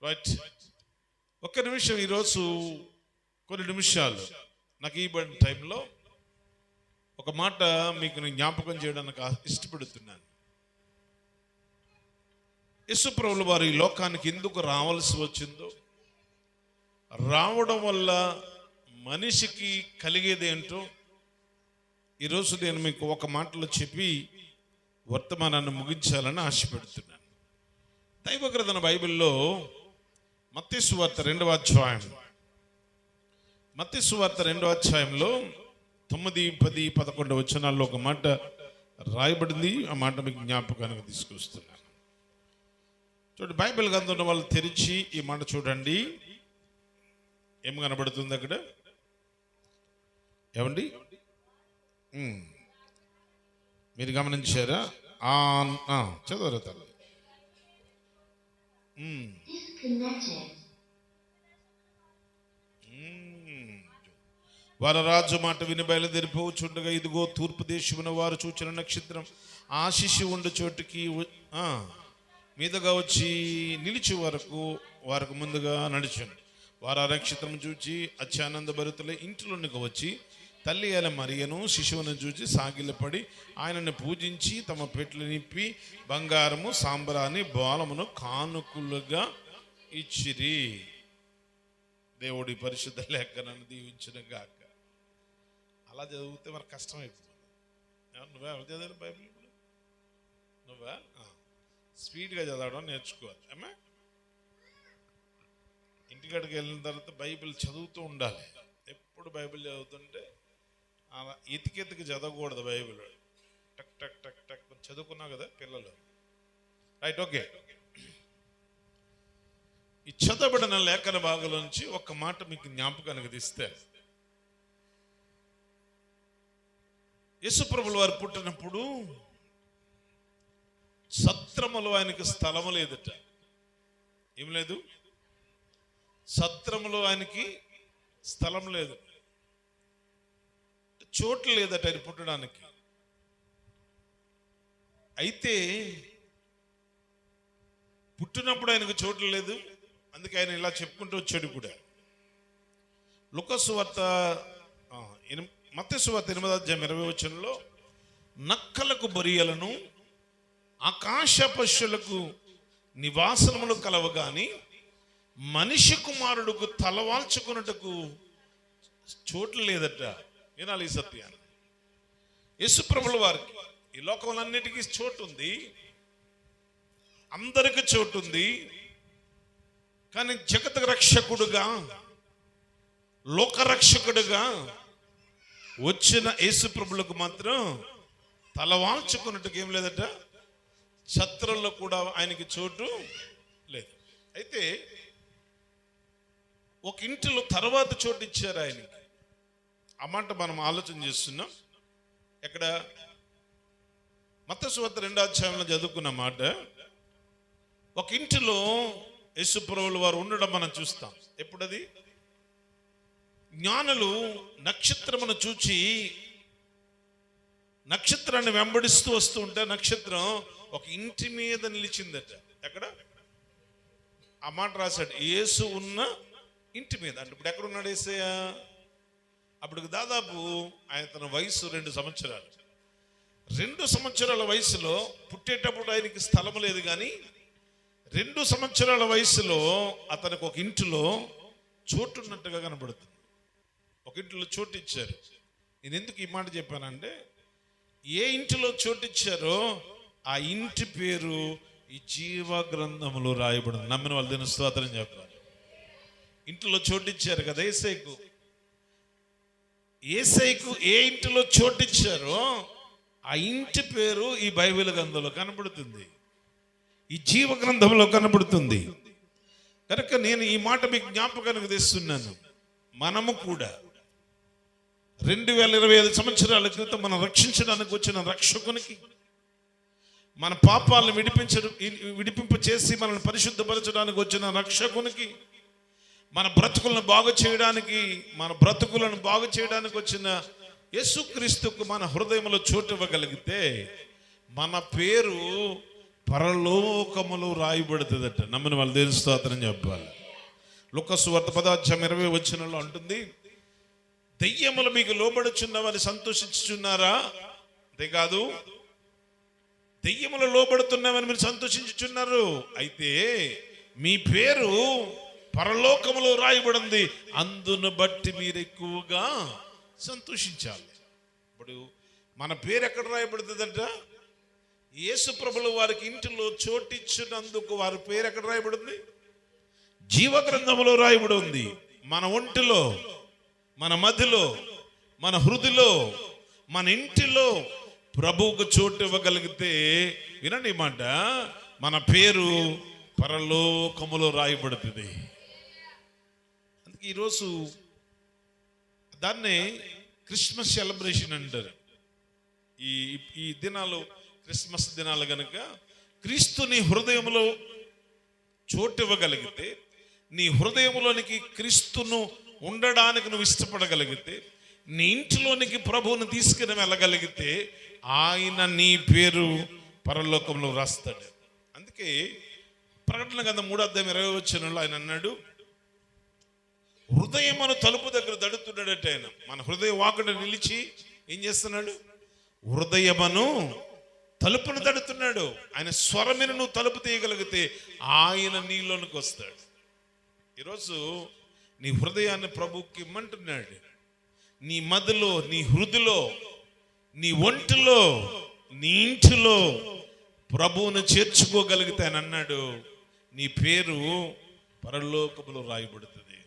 Right, ఒక్క నిమిషం. ఈరోజు కొన్ని నిమిషాలు నాకు ఇవ్వబడిన టైంలో ఒక మాట మీకు నేను జ్ఞాపకం చేయడానికి ఇష్టపడుతున్నాను. యేసుప్రభుల వారు ఈ లోకానికి ఎందుకు రావాల్సి వచ్చిందో, రావడం వల్ల మనిషికి కలిగేది ఏంటో ఈరోజు నేను మీకు ఒక మాటలో చెప్పి వర్తమానాన్ని ముగించాలని ఆశపెడుతున్నాను. దైవగ్రంథ బైబిల్లో మత్తయి సువార్త 2వ అధ్యాయం, మత్తయి సువార్త 2వ అధ్యాయంలో 9, 10, 11 వచనాల్లో ఒక మాట రాయబడింది. ఆ మాట మీకు జ్ఞాపకానికి తీసుకొస్తున్నాను. చూడండి, బైబిల్ గ్రంథం ఉన్న వాళ్ళు తెరిచి ఈ మాట చూడండి. ఏం కనబడుతుంది అక్కడ? ఏమండి, మీరు గమనించారా? చదవరు తల్లి. వారు రాజు మాట విని బయలుదేరిపోవచ్చుండగా ఇదిగో తూర్పు దేశమున వారు చూచిన నక్షత్రం ఆ శిశువు ఉండే చోటుకి మీదుగా వచ్చి నిలిచి వారికి ముందుగా నడిచాను. వారు ఆ నక్షత్రం చూచి అత్యానంద భరితులై ఇంటిలోనికి వచ్చి తల్లి అయిన మరియను శిశువును చూచి సాగిలపడి ఆయనను పూజించి తమ పెట్లు నింపి బంగారము, సాంబ్రాణి, బోలమును కానుకలుగా ఇచ్చిరి. దేవుడి పరిశుద్ధ లేఖనాన్ని దీవించిన గాక. అలా చదివితే మనకు కష్టమైపోతుంది. నువ్వే ఎవరు చదివారు బైబిల్? ఇప్పుడు నువ్వా? స్పీడ్గా చదవడం నేర్చుకోవాలి అమ్మా. ఇంటికాడికి వెళ్ళిన తర్వాత బైబిల్ చదువుతూ ఉండాలి. ఎప్పుడు బైబిల్ చదువుతుంటే అలా ఎతికెతికి చదవకూడదు. బైబిల్ టక్ టక్ టక్ టక్ చదువుకున్నావు కదా పిల్లలు. Right, okay. ఈ చదవబడిన లేఖన భాగంలో నుంచి ఒక్క మాట మీకు జ్ఞాపకానికి తీస్తే, యేసుప్రభుల వారు పుట్టినప్పుడు సత్రములో ఆయనకి స్థలము లేదట. ఏం లేదు? సత్రములో ఆయనకి స్థలం లేదు, చోటు లేదట ఆయన పుట్టడానికి. అయితే పుట్టినప్పుడు ఆయనకు చోటు లేదు, అందుకే ఆయన ఇలా చెప్పుకుంటూ వచ్చాడు కూడా. లూకా సువార్త మత్తయి సువార్త 8వ అధ్యాయం 20వ వచనంలో నక్కలకు బొరియలను ఆకాశ పశువులకు నివాసములు కలవు గాని మనిషి కుమారుడుకు తలవాల్చుకున్నట్టుకు చోట్లు లేదట. వినాలి ఈ సత్యాన్ని. యేసుప్రభుల వారికి ఈ లోకములన్నిటికీ చోటు ఉంది, అందరికి చోటు ఉంది. కానీ జగత్ రక్షకుడుగా, లోకరక్షకుడుగా వచ్చిన యేసుప్రభులకు మాత్రం తలవాల్చుకున్నట్టుకు ఏం లేదట, ఛత్రంలో కూడా ఆయనకి చోటు లేదు. అయితే ఒక ఇంటిలో తర్వాత చోటు ఇచ్చారు ఆయనకి. ఆ మాట మనం ఆలోచన చేస్తున్నాం. ఎక్కడ? మత్తయి సువార్త 2వ అధ్యాయంలో చదువుకున్న మాట. ఒక ఇంటిలో యేసుప్రభుల వారు ఉండడం మనం చూస్తాం. ఎప్పుడది? జ్ఞానులు నక్షత్రమును చూచి నక్షత్రాన్ని వెంబడిస్తూ వస్తూ ఉంటే నక్షత్రం ఒక ఇంటి మీద నిలిచిందట. ఎక్కడ? ఆ మాట రాశాడు, యేసు ఉన్న ఇంటి మీద. అంటే ఇప్పుడు ఎక్కడున్నాడు యేసయ్య? అప్పుడు దాదాపు ఆయన తన వయసు 2 సంవత్సరాలు. 2 సంవత్సరాల వయసులో పుట్టేటప్పుడు ఆయనకి స్థలం లేదు, కానీ 2 సంవత్సరాల వయసులో అతనికి ఒక ఇంటిలో చోటు ఉన్నట్టుగా కనబడుతుంది. ఒక ఇంటిలో చోటు ఇచ్చారు. నేను ఎందుకు ఈ మాట చెప్పానంటే, ఏ ఇంటిలో చోటు ఇచ్చారో ఆ ఇంటి పేరు ఈ జీవ గ్రంథములో రాయబడింది. నమ్మిన వాళ్ళు దీని స్తోత్రం చెప్పాలి. ఇంటిలో చోటు ఇచ్చారు కదా యేసయ్యకు. యేసయ్యకు ఏ ఇంటిలో చోటు ఇచ్చారో ఆ ఇంటి పేరు ఈ బైబిల్ గ్రంథంలో కనబడుతుంది, ఈ జీవ గ్రంథంలో కనబడుతుంది. కనుక నేను ఈ మాట మీకు జ్ఞాపకానికి తెస్తున్నాను. మనము కూడా 2025 సంవత్సరాల క్రితం మనం రక్షించడానికి వచ్చిన రక్షకునికి, మన పాపాలను విడిపింప చేసి మనల్ని పరిశుద్ధపరచడానికి వచ్చిన రక్షకునికి, మన బ్రతుకులను బాగు చేయడానికి వచ్చిన యేసుక్రీస్తుకు మన హృదయంలో చోటు ఇవ్వగలిగితే మన పేరు పరలోకములో రాయబడుతుందట. నమ్మని వాళ్ళు దేవుని స్తోత్రం చెప్పాలి. లూకా సువార్త 10:20 అంటుంది, దెయ్యములు మీకు లోబడుచున్నవని సంతోషించుచున్నారా? అంతేకాదు, దెయ్యములు లోబడుతున్నవని మీరు సంతోషించుచున్నారు, అయితే మీ పేరు పరలోకములో రాయబడింది, అందును బట్టి మీరు ఎక్కువగా సంతోషించాలి. ఇప్పుడు మన పేరు ఎక్కడ రాయబడుతుందంట? యేసు ప్రభుల వారికి ఇంటిలో చోటిచ్చినందుకు వారి పేరు ఎక్కడ రాయబడింది? జీవ గ్రంథములో రాయబడి ఉంది. మన ఒంటిలో, మన మధ్యలో, మన హృదయలో, మన ఇంటిలో ప్రభువుకు చోటు ఇవ్వగలిగితే, వినండి ఈ మాట, మన పేరు పరలోకములో రాయబడుతుంది. అందుకే ఈరోజు దాన్నే క్రిస్మస్ సెలబ్రేషన్ అంటారు. ఈ దినాలు క్రిస్మస్ దినాలు గనుక క్రీస్తుని హృదయంలో చోటు ఇవ్వగలిగితే, నీ హృదయంలోనికి క్రీస్తును ఉండడానికి నువ్వు ఇష్టపడగలిగితే, నీ ఇంటిలోనికి ప్రభువుని తీసుకుని వెళ్ళగలిగితే, ఆయన నీ పేరు పరలోకంలో రాస్తాడు. అందుకే ప్రకటన గ్రంథం 3:20 ఆయన అన్నాడు, హృదయమును తలుపు దగ్గర దడుతున్నాడట. ఆయన మన హృదయ వాకుడ నిలిచి ఏం చేస్తున్నాడు? హృదయమును తలుపును తడుతున్నాడు. ఆయన స్వరమిని నువ్వు తలుపు తీయగలిగితే ఆయన నీలోనికి వస్తాడు. ఈరోజు నీ హృదయాన్ని ప్రభువుకి ఇమ్మంటున్నాడు. నీ మదిలో, నీ హృదయలో, నీ ఒంటిలో, నీ ఇంటిలో ప్రభువును చేర్చుకోగలిగితే ఆయన అన్నాడు, నీ పేరు పరలోకములో రాయబడుతుంది.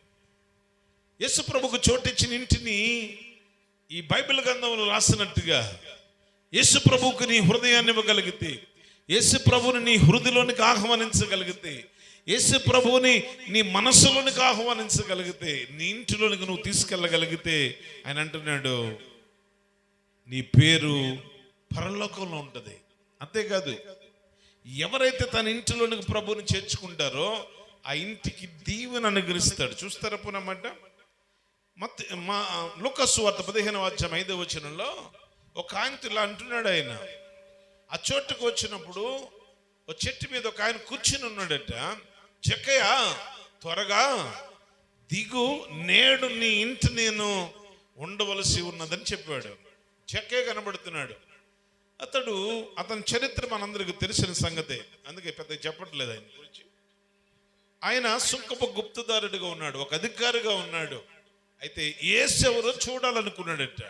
యేసు ప్రభుకు చోటిచ్చిన ఇంటిని ఈ బైబిల్ గ్రంథంలో రాసినట్టుగా యేసు ప్రభువుకు నీ హృదయాన్ని ఇవ్వగలిగితే, యేసు ప్రభువుని నీ హృదయలోనికి ఆహ్వానించగలిగితే, యేసు ప్రభువుని నీ మనస్సులోనికి ఆహ్వానించగలిగితే, నీ ఇంటిలోనికి నువ్వు తీసుకెళ్ళగలిగితే ఆయన అంటున్నాడు, నీ పేరు పరలోకంలో ఉంటుంది. అంతేకాదు, ఎవరైతే తన ఇంటిలోనికి ప్రభువుని చేర్చుకుంటారో ఆ ఇంటికి దీవెన అనుగ్రహిస్తాడు. చూస్తారా పునమాట? లూకా సువార్త 15:5 ఒక ఆయనతో ఇలా అంటున్నాడు. ఆయన ఆ చోటుకు వచ్చినప్పుడు ఒక చెట్టు మీద ఒక ఆయన కూర్చుని ఉన్నాడట. జక్కయ్య, త్వరగా దిగు, నేడు నీ ఇంటి నేను ఉండవలసి ఉన్నదని చెప్పాడు. జక్కయ్య కనబడుతున్నాడు. అతని చరిత్ర మనందరికి తెలిసిన సంగతే, అందుకే పెద్ద చెప్పట్లేదు ఆయన గురించి. ఆయన సుంకపు గుప్తదారుడిగా ఉన్నాడు, ఒక అధికారిగా ఉన్నాడు. అయితే యేసు ఎవరో చూడాలనుకున్నాడట.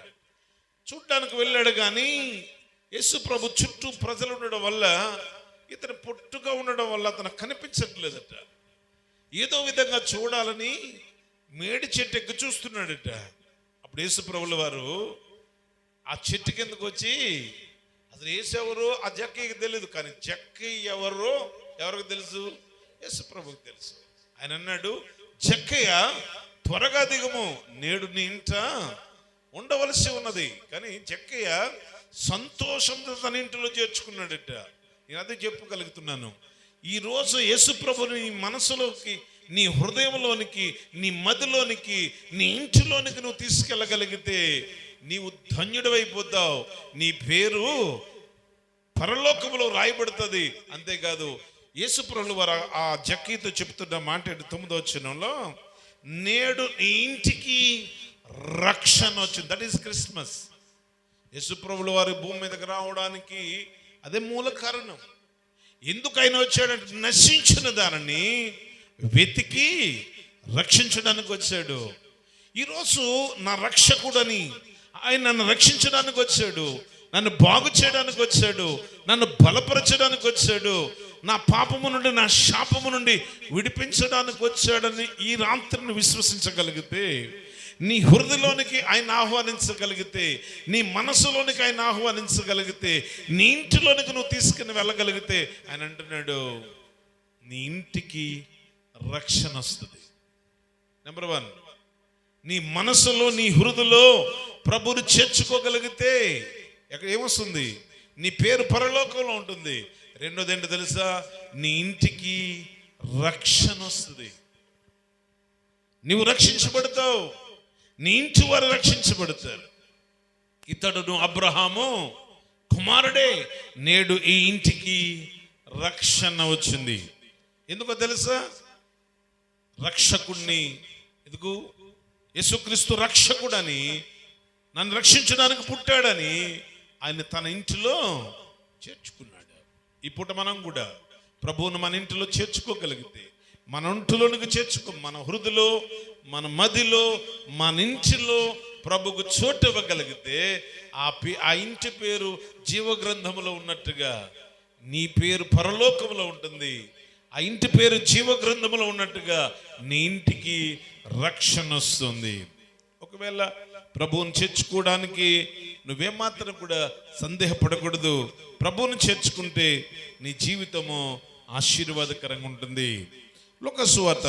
చూడ్డానికి వెళ్ళాడు, కానీ యేసు ప్రభు చుట్టూ ప్రజలు ఉండడం వల్ల, ఇతను పొట్టుగా ఉండడం వల్ల అతను కనిపించట్లేదట. ఏదో విధంగా చూడాలని మేడి చెట్టు ఎక్కి చూస్తున్నాడట. అప్పుడు యేసు ప్రభుల వారు ఆ చెట్టు కిందకు వచ్చి, అసలు యేసు ఎవరో ఆ జక్కయ్యకి తెలియదు, కానీ జక్కయ్య ఎవరో ఎవరికి తెలుసు? యేసు ప్రభుకి తెలుసు. ఆయన అన్నాడు, జక్కయ్య త్వరగా దిగము, నేడు నీ ఇంట ఉండవలసి ఉన్నది. కానీ జక్కయ్య సంతోషంతో తన ఇంటిలో చేర్చుకున్నాడట. నేను అదే చెప్పగలుగుతున్నాను. ఈరోజు యేసు ప్రభుని నీ మనసులోకి, నీ హృదయంలోనికి, నీ మదిలోనికి, నీ ఇంటిలోనికి నువ్వు తీసుకెళ్ళగలిగితే నీవు ధన్యుడైపోతావు. నీ పేరు పరలోకములో రాయబడుతుంది. అంతేకాదు, యేసు ప్రభువు వారు ఆ జక్కయ్యతో చెప్తున్న మాట 9వ నేడు నీ ఇంటికి రక్షణ వచ్చింది. That is Christmas. యేసు ప్రభువు వారి భూమి మీదకి రావడానికి అదే మూల కారణం. ఎందుకు ఆయన వచ్చాడంటే, నశించిన దానిని వెతికి రక్షించడానికి వచ్చాడు. ఈరోజు నా రక్షకుడని ఆయన నన్ను రక్షించడానికి వచ్చాడు, నన్ను బాగు చేయడానికి వచ్చాడు, నన్ను బలపరచడానికి వచ్చాడు, నా పాపము నుండి, నా శాపము నుండి విడిపించడానికి వచ్చాడని ఈ రాత్రిని విశ్వసించగలిగితే, నీ హృదయలోనికి ఆయన ఆహ్వానించగలిగితే, నీ మనసులోనికి ఆయన ఆహ్వానించగలిగితే, నీ ఇంటిలోనికి నువ్వు తీసుకుని వెళ్ళగలిగితే ఆయన అంటున్నాడు, నీ ఇంటికి రక్షణ వస్తుంది. నెంబర్ 1, నీ మనసులో, నీ హృదయలో ప్రభువుని చేర్చుకోగలిగితే ఎక్కడ ఏమొస్తుంది? నీ పేరు పరలోకంలో ఉంటుంది. రెండోది ఏంటో తెలుసా? నీ ఇంటికి రక్షణ వస్తుంది. నువ్వు రక్షించబడతావు, నీ ఇంటి వారు రక్షించబడతారు. ఇతడును అబ్రహాము కుమారుడే, నేడు ఈ ఇంటికి రక్షణ వచ్చింది. ఎందుకో తెలుసా? రక్షకుణ్ణి, ఎందుకు? యేసుక్రీస్తు రక్షకుడని, నన్ను రక్షించడానికి పుట్టాడని ఆయన తన ఇంటిలో చేర్చుకున్నాడు. ఇప్పుడు మనం కూడా ప్రభువును మన ఇంటిలో చేర్చుకోగలిగితే, మన ఇంటిలోనికి మన హృదయలో, మన మదిలో, మన ఇంటిలో ప్రభుకు చోటు ఇవ్వగలిగితే ఆ ఇంటి పేరు జీవగ్రంథములో ఉన్నట్టుగా నీ పేరు పరలోకములో ఉంటుంది. ఆ ఇంటి పేరు జీవగ్రంథములో ఉన్నట్టుగా నీ ఇంటికి రక్షణ వస్తుంది. ఒకవేళ ప్రభువుని చేర్చుకోవడానికి నువ్వేమాత్రం కూడా సందేహపడకూడదు. ప్రభువుని చేర్చుకుంటే నీ జీవితము ఆశీర్వాదకరంగా ఉంటుంది. లూకా సువార్త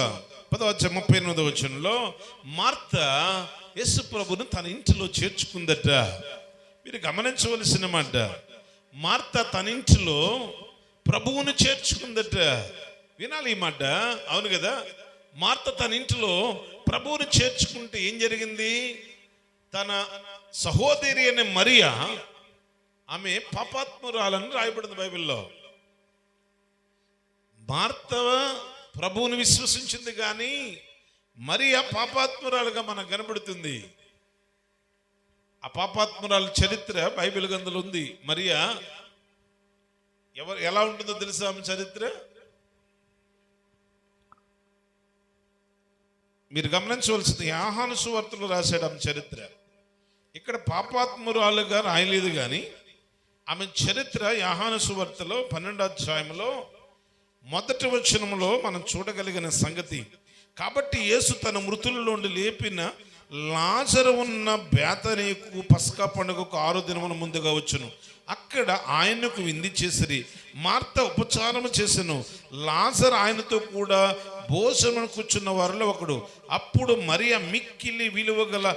10:38 మార్త యేసు ప్రభును తన ఇంటిలో చేర్చుకుందట. మీరు గమనించవలసిన మాట, మార్త తన ఇంటిలో ప్రభువును చేర్చుకుందట. వినాలి ఈ మాట, అవును కదా? మార్త తన ఇంటిలో ప్రభువును చేర్చుకుంటే ఏం జరిగింది? తన సహోదరి అనే మరియా, ఆమె పాపాత్మురాలని రాయబడింది బైబిల్లో. మార్త ప్రభువుని విశ్వసించింది కానీ మరియా పాపాత్మురాలుగా మనకు కనబడుతుంది. ఆ పాపాత్మురాల చరిత్ర బైబిల్ గ్రంథంలో ఉంది. మరియా ఎలా ఉంటుందో తెలుసా ఆమె చరిత్ర? మీరు గమనించవలసింది, యోహాను సువార్తలో రాశాడు ఆమె చరిత్ర. ఇక్కడ పాపాత్మురాలుగా రాయలేదు కానీ ఆమె చరిత్ర యోహాను సువార్తలో 12వ అధ్యాయంలో 1వ వచనంలో మనం చూడగలిగిన సంగతి. కాబట్టి యేసు తన మృతులలో లేపిన లాజరు ఉన్న బేతనీకు పస్కా పండుగకు 6 దినముల ముందుగా వచ్చును. అక్కడ ఆయనకు విందు చేసిరి. మార్త ఉపచారము చేసెను. లాజరు ఆయనతో కూడా భోజనమును కూర్చున్న వారిలో ఒకడు. అప్పుడు మరియా మిక్కిలి విలువ గల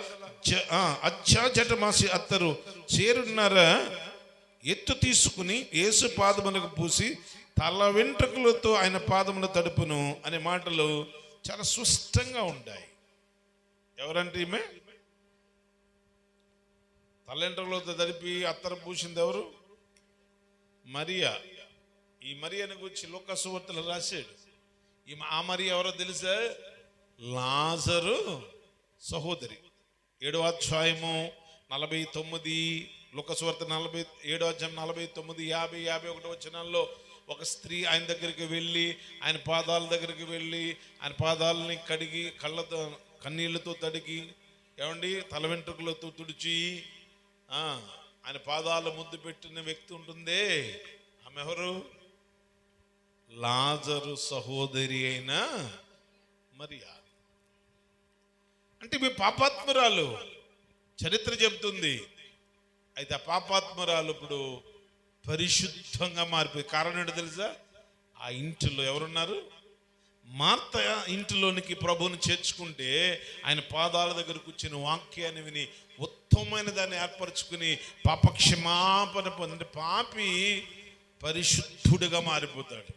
జటమాసి అత్తరు చేరున్నర ఎత్తు తీసుకుని యేసు పాదములకు పూసి తల వెంట్రుకలతో ఆయన పాదములు తడుపును అనే మాటలు చాలా స్పష్టంగా ఉంటాయి. ఎవరంటే ఈమె తల వెంట్రుకలతో తడిపి అత్తరు పూసింది ఎవరు? మరియా. ఈ మరియాని గురించి లూకా సువార్తలో రాశాడు. ఆ మరియా ఎవరో తెలుసా? లాజరు సహోదరి. 7వ అధ్యాయము 49, లూకా సువార్త 7వ అధ్యాయం 49, 50, 51 వచనాల్లో ఒక స్త్రీ ఆయన దగ్గరికి వెళ్ళి, ఆయన పాదాల దగ్గరికి వెళ్ళి, ఆయన పాదాలని కడిగి కన్నీళ్లతో తడిగి, ఏమండి తల వెంట్రుకలతో తుడిచి ఆయన పాదాల ముద్దు పెట్టిన వ్యక్తి ఉంటుందే, ఆమె ఎవరు? లాజరు సహోదరి అయిన మరియా. అంటే మీ పాపాత్మురాలు చరిత్ర చెబుతుంది. అయితే ఆ పాపాత్మురాలు ఇప్పుడు పరిశుద్ధంగా మారిపోయి. కారణం ఏంటో తెలుసా? ఆ ఇంటిలో ఎవరున్నారు? మార్త ఇంటిలోనికి ప్రభువుని చేర్చుకుంటే ఆయన పాదాల దగ్గర కూర్చుని వాక్యాన్ని విని ఉత్తమమైన దాన్ని ఏర్పరచుకుని పాపక్షమాపణ పొంది పాపి పరిశుద్ధుడిగా మారిపోతాడు.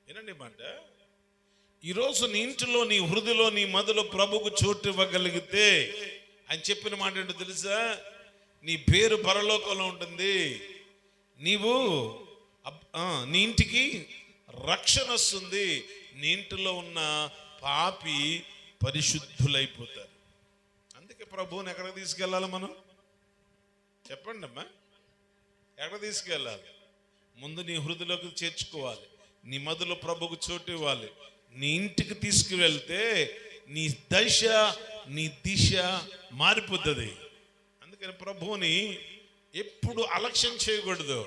ఏనండి మాట. ఈరోజు నీ ఇంటిలో, నీ హృదయలో, నీ మదిలో ప్రభువుకు చోటు ఇవ్వగలిగితే ఆయన చెప్పిన మాట ఏంటో తెలుసా? నీ పేరు పరలోకంలో ఉంటుంది. నీవు నీ ఇంటికి రక్షణ వస్తుంది. నీ ఇంటిలో ఉన్న పాపి పరిశుద్ధులైపోతారు. అందుకే ప్రభువుని ఎక్కడికి తీసుకెళ్ళాలి మనం? చెప్పండి అమ్మా, ఎక్కడ తీసుకెళ్ళాలి? ముందు నీ హృదయలోకి చేర్చుకోవాలి. నీ మదిలో ప్రభువుకు చోటు ఇవ్వాలి. నీ ఇంటికి తీసుకువెళ్తే నీ దశ, నీ దిశ మారిపోతుంది. అందుకని ప్రభువుని ఎప్పుడు అలక్ష్యం చేయకూడదు.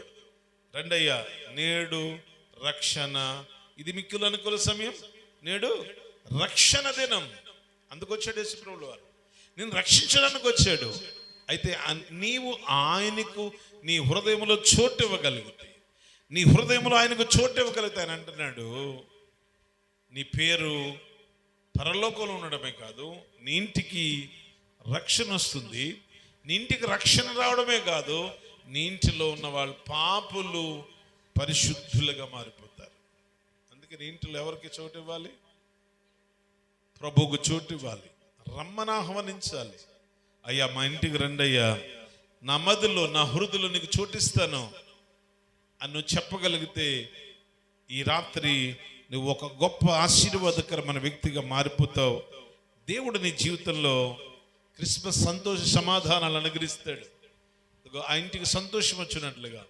రండయ్యా, నేడు రక్షణ, ఇది మిక్కులు అనుకూల సమయం, నేడు రక్షణ దినం. అందుకొచ్చాడు యేసు ప్రభువు వారు, నేను రక్షించడానికి వచ్చాడు. అయితే నీవు ఆయనకు నీ హృదయంలో చోటు ఇవ్వగలిగితే, నీ హృదయంలో ఆయనకు చోటు ఇవ్వగలిగితే ఆయన అంటున్నాడు, నీ పేరు పరలోకంలో ఉండడమే కాదు, నీ ఇంటికి రక్షణ వస్తుంది. నీ ఇంటికి రక్షణ రావడమే కాదు, నీ ఇంటిలో ఉన్న వాళ్ళు పాపులు పరిశుద్ధులుగా మారిపోతారు. అందుకే నీ ఇంటిలో ఎవరికి చోటు ఇవ్వాలి? ప్రభువుకు చోటు ఇవ్వాలి. రమ్మని ఆహ్వానించాలి. అయ్యా మా ఇంటికి రండి అయ్యా, నా మదిలో, నా హృదయలో నీకు చోటిస్తాను అని నువ్వు చెప్పగలిగితే ఈ రాత్రి నువ్వు ఒక గొప్ప ఆశీర్వాదకరమైన వ్యక్తిగా మారిపోతావు. దేవుడు నీ జీవితంలో క్రిస్మస్ సంతోష సమాధానాలు అనుగ్రహిస్తాడు. ఆ ఇంటికి సంతోషం వచ్చినట్లుగా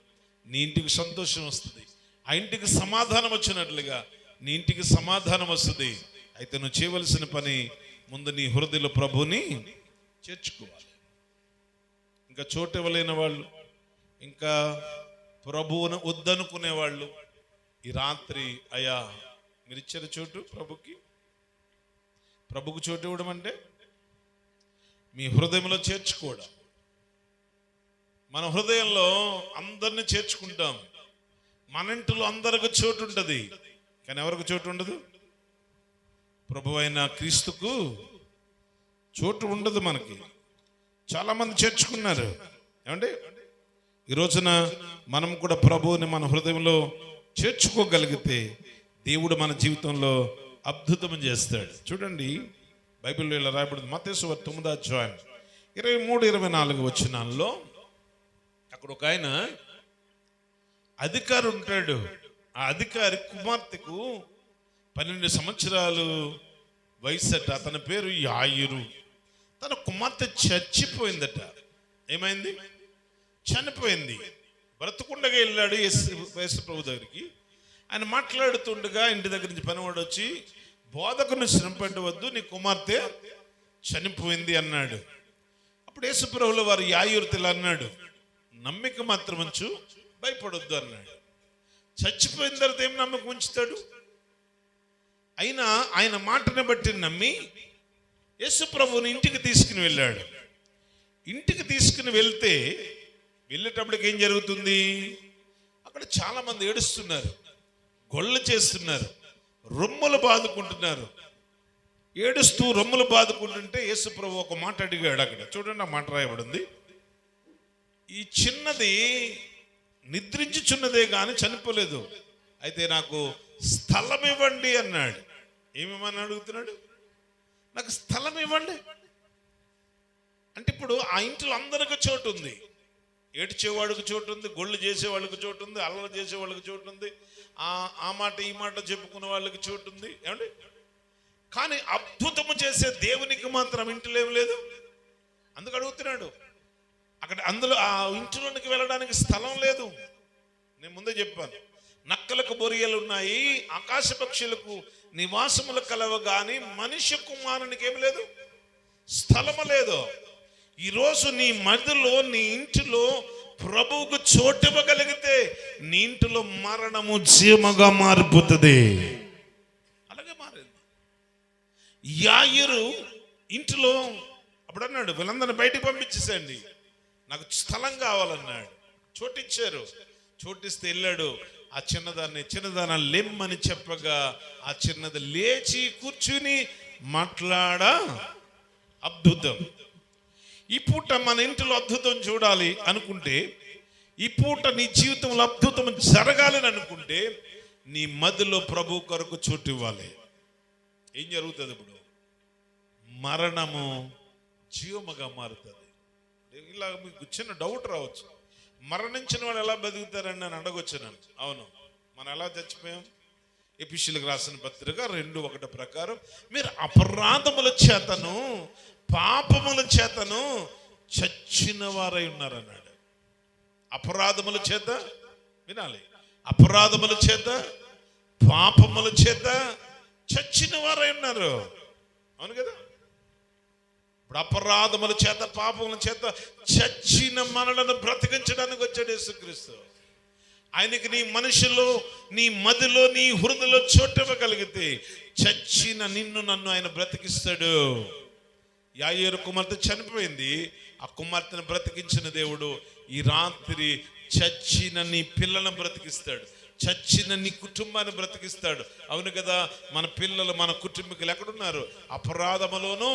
నీ ఇంటికి సంతోషం వస్తుంది. ఆ ఇంటికి సమాధానం వచ్చినట్లుగా నీ ఇంటికి సమాధానం వస్తుంది. అయితే నువ్వు చేయవలసిన పని, ముందు నీ హృదయంలో ప్రభువుని చేర్చుకోవాలి. ఇంకా చోటు ఇవ్వలేని వాళ్ళు, ఇంకా ప్రభువును వద్దనుకునే వాళ్ళు, ఈ రాత్రి అయ్యా మీరు ఇచ్చిన చోటు ప్రభుకు చోటు ఇవ్వడం అంటే మీ హృదయంలో చేర్చుకోవడం. మన హృదయంలో అందరిని చేర్చుకుంటాం. మన ఇంటిలో అందరికి చోటు ఉంటుంది, కానీ ఎవరికి చోటు ఉండదు? ప్రభు అయిన క్రీస్తుకు చోటు ఉండదు. మనకి చాలా మంది చేర్చుకున్నారు. ఏమండి, ఈ రోజున మనం కూడా ప్రభువుని మన హృదయంలో చేర్చుకోగలిగితే దేవుడు మన జీవితంలో అద్భుతం చేస్తాడు. చూడండి, బైబిల్లో ఇలా రాయబడింది. మత్తయి సువార్త 9వ అధ్యాయం 23-24 వచనాల్లో అక్కడ ఒక ఆయన అధికారి ఉంటాడు. ఆ అధికారి కుమార్తెకు 12 సంవత్సరాలు వయసట. అతని పేరు యాయిరు. తన కుమార్తె చచ్చిపోయిందట. ఏమైంది? చనిపోయింది. బ్రతుకుండగా వెళ్ళాడు యేసు ప్రభు దగ్గరికి. ఆయన మాట్లాడుతుండగా ఇంటి దగ్గర నుంచి పనివాడు వచ్చి, బోధకుని శ్రమ పెట్టవద్దు, నీ కుమార్తె చనిపోయింది అన్నాడు. అప్పుడు యేసు ప్రభువుల వారు యాయిరుతో ఇలా అన్నాడు, నమ్మిక మాత్రం ఉంచు, భయపడొద్దు అన్నాడు. చచ్చిపోయిన తర్వాత ఏం నమ్మకం ఉంచుతాడు? అయినా ఆయన మాటను బట్టి నమ్మి యేసు ప్రభువుని ఇంటికి తీసుకుని వెళ్ళాడు. ఇంటికి తీసుకుని వెళ్ళేటప్పటికి ఏం జరుగుతుంది? అక్కడ చాలా మంది ఏడుస్తున్నారు, గొల్ల చేస్తున్నారు, రొమ్ములు బాదుకుంటున్నారు. ఏడుస్తూ రొమ్ములు బాదుకుంటుంటే యేసు ప్రభు ఒక మాట అడిగాడు. అక్కడ చూడండి, ఆ మాట రాయబడింది. ఈ చిన్నది నిద్రించుచున్నదే కానీ చనిపోలేదు, అయితే నాకు స్థలం ఇవ్వండి అన్నాడు. ఏమేమని అడుగుతున్నాడు? నాకు స్థలం ఇవ్వండి అంటే ఇప్పుడు ఆ ఇంట్లో అందరికి చోటు ఉంది. ఏడ్చేవాడికి చోటు ఉంది, గొళ్ళు చేసేవాళ్ళకి చోటు ఉంది, అల్లరి చేసేవాళ్ళకి చోటు ఉంది, ఆ మాట ఈ మాట చెప్పుకునే వాళ్ళకి చోటు ఉంది. ఏమండి, కానీ అద్భుతము చేసే దేవునికి మాత్రం ఇంట్లో ఏం లేదు. అందుకు అడుగుతున్నాడు. అందులో ఆ ఇంటిలోనికి వెళ్ళడానికి స్థలం లేదు. నేను ముందే చెప్పాను, నక్కలకు బొరియలు ఉన్నాయి, ఆకాశ పక్షులకు నివాసములు కలవ, కానీ మనిషి కుమారునికి ఏమి లేదు, స్థలము లేదు. ఈరోజు నీ మధ్యలో, నీ ఇంటిలో ప్రభువుకు చోటు ఇవ్వగలిగితే నీ ఇంటిలో మరణము జీవముగా మారిపోతుంది. అలాగే మారింది. యాయిరు ఇంటిలో అప్పుడు అన్నాడు, వీళ్ళందరినీ బయటికి పంపించేసేయండి, నాకు స్థలం కావాలన్నాడు. చోటిచ్చారు. చోటిస్తే వెళ్ళాడు. ఆ చిన్నదాన్ని లెమ్మని చెప్పగా ఆ చిన్నది లేచి కూర్చుని అద్భుతం. ఈ పూట మన ఇంటిలో అద్భుతం చూడాలి అనుకుంటే, ఈ పూట నీ జీవితంలో అద్భుతం జరగాలని అనుకుంటే, నీ మదిలో ప్రభు కొరకు చోటు ఇవ్వాలి. ఏం జరుగుతుంది? ఇప్పుడు మరణము జీవముగా మారుతుంది. ఇలా మీకు చిన్న డౌట్ రావచ్చు, మరణించిన వాళ్ళు ఎలా బతుకుతారని నేను అడగొచ్చు. అవును, మనం ఎలా చచ్చిపోయాం? ఎఫెసీయులకు రాసిన పత్రిక 2:1 ప్రకారం మీరు అపరాధముల చేతను పాపముల చేతను చచ్చిన వారై ఉన్నారన్నాడు. అపరాధముల చేత, వినాలి, అపరాధముల చేత పాపముల చేత చచ్చిన వారై ఉన్నారు. అవును కదా? ఇప్పుడు అపరాధముల చేత పాపముల చేత చచ్చిన మనలను బ్రతికించడానికి వచ్చాడు యేసుక్రీస్తు. ఆయనకి నీ మనిషిలో, నీ మదిలో, నీ హృదయలో చోటు ఇవ్వగలిగితే చచ్చిన నిన్ను నన్ను ఆయన బ్రతికిస్తాడు. యాయేరు కుమార్తె చనిపోయింది, ఆ కుమార్తెను బ్రతికించిన దేవుడు ఈ రాత్రి చచ్చిన నీ పిల్లలను బ్రతికిస్తాడు, చచ్చిన నీ కుటుంబాన్ని బ్రతికిస్తాడు. అవును కదా? మన పిల్లలు, మన కుటుంబీకులు ఎక్కడున్నారు? అపరాధములోను